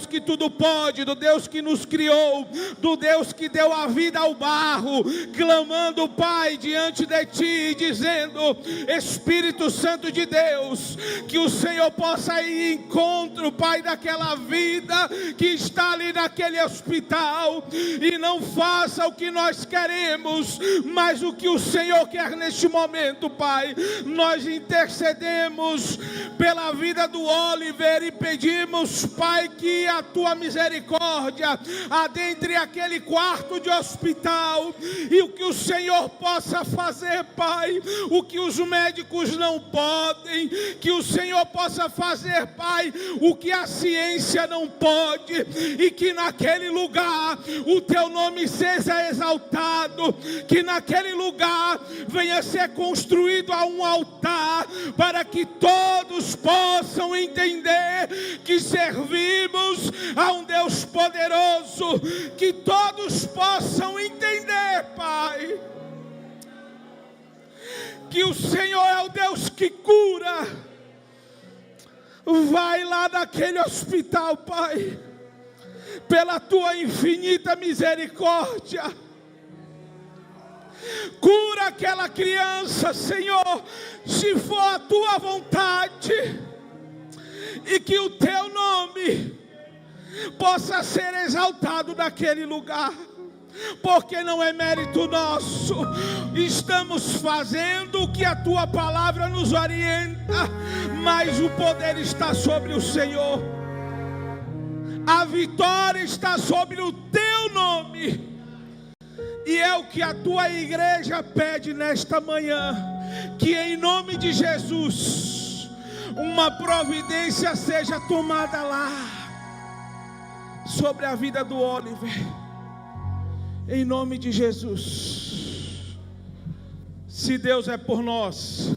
que tudo pode, do Deus que nos criou, do Deus que deu a vida ao barro, clamando, Pai, diante de Ti, dizendo, Espírito Santo de Deus, que o Senhor possa ir em encontro, Pai, daquela vida que está ali naquele hospital, e não faça o que nós queremos, mas o que o Senhor quer neste momento, Pai. Nós intercedemos pela vida do Oliver e pedimos, Pai, que a Tua misericórdia adentre aquele quarto de hospital, e o que o Senhor possa fazer, Pai, o que os médicos não podem, que o Senhor possa fazer, Pai, o que a ciência não pode, e que naquele lugar o Teu nome seja exaltado, que naquele lugar venha ser construído um altar, para que todos possam entender que servimos a um Deus poderoso, que todos possam entender, Pai, que o Senhor é o Deus que cura. Vai lá naquele hospital, Pai, pela Tua infinita misericórdia, cura aquela criança, Senhor, se for a Tua vontade, e que o Teu nome possa ser exaltado naquele lugar, porque não é mérito nosso, estamos fazendo o que a Tua palavra nos orienta, mas o poder está sobre o Senhor, a vitória está sobre o Teu nome, e é o que a Tua igreja pede nesta manhã, que em nome de Jesus, uma providência seja tomada lá, sobre a vida do Oliver, em nome de Jesus. Se Deus é por nós,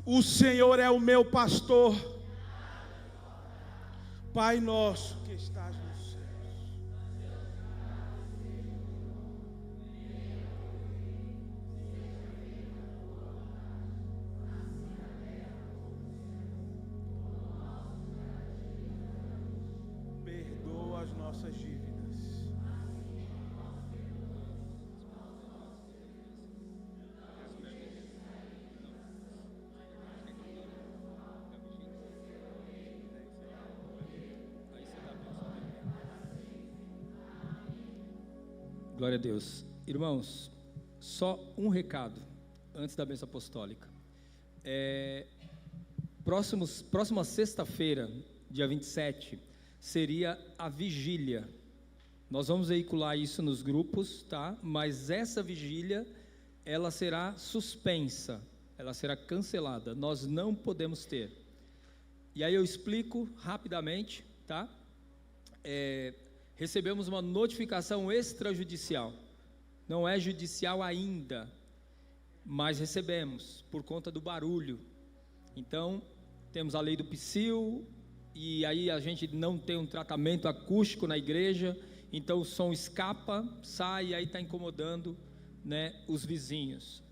o Senhor é o meu pastor. Pai nosso que estás nos céus, perdoa as nossas dívidas, Glória a Deus. Irmãos, só um recado antes da bênção apostólica. Próxima sexta-feira, dia 27, seria a vigília. Nós vamos veicular isso nos grupos, tá? Mas essa vigília, ela será suspensa, ela será cancelada. Nós não podemos ter. E aí eu explico rapidamente, tá? Recebemos uma notificação extrajudicial. Não é judicial ainda, mas recebemos por conta do barulho. Então, temos a lei do psil, e aí a gente não tem um tratamento acústico na igreja, então o som escapa, sai, e aí está incomodando, né, os vizinhos.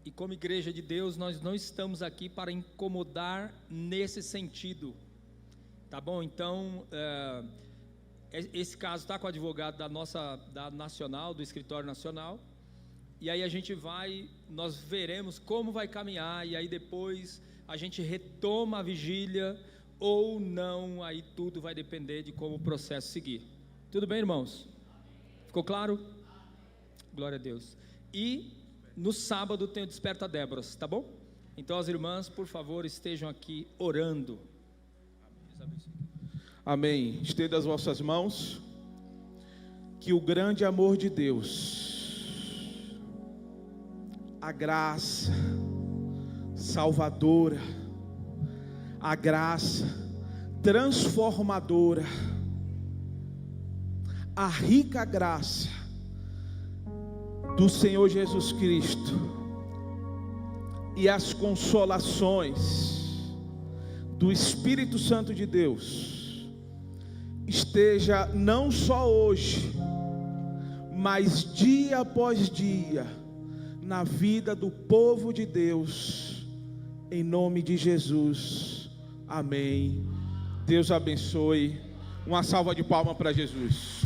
E como igreja de Deus, nós não estamos aqui para incomodar nesse sentido, tá bom? Então, esse caso está com o advogado da Nacional, do Escritório Nacional, e aí nós veremos como vai caminhar, e aí depois a gente retoma a vigília ou não, aí tudo vai depender de como o processo seguir. Tudo bem, irmãos? Ficou claro? Glória a Deus. E no sábado tem o Desperta Déboras, tá bom? Então as irmãs, por favor, estejam aqui orando. Amém. Estenda as vossas mãos. Que o grande amor de Deus, a graça salvadora, a graça transformadora, a rica graça do Senhor Jesus Cristo e as consolações do Espírito Santo de Deus esteja não só hoje, mas dia após dia na vida do povo de Deus, em nome de Jesus. Amém. Deus abençoe. Uma salva de palmas para Jesus.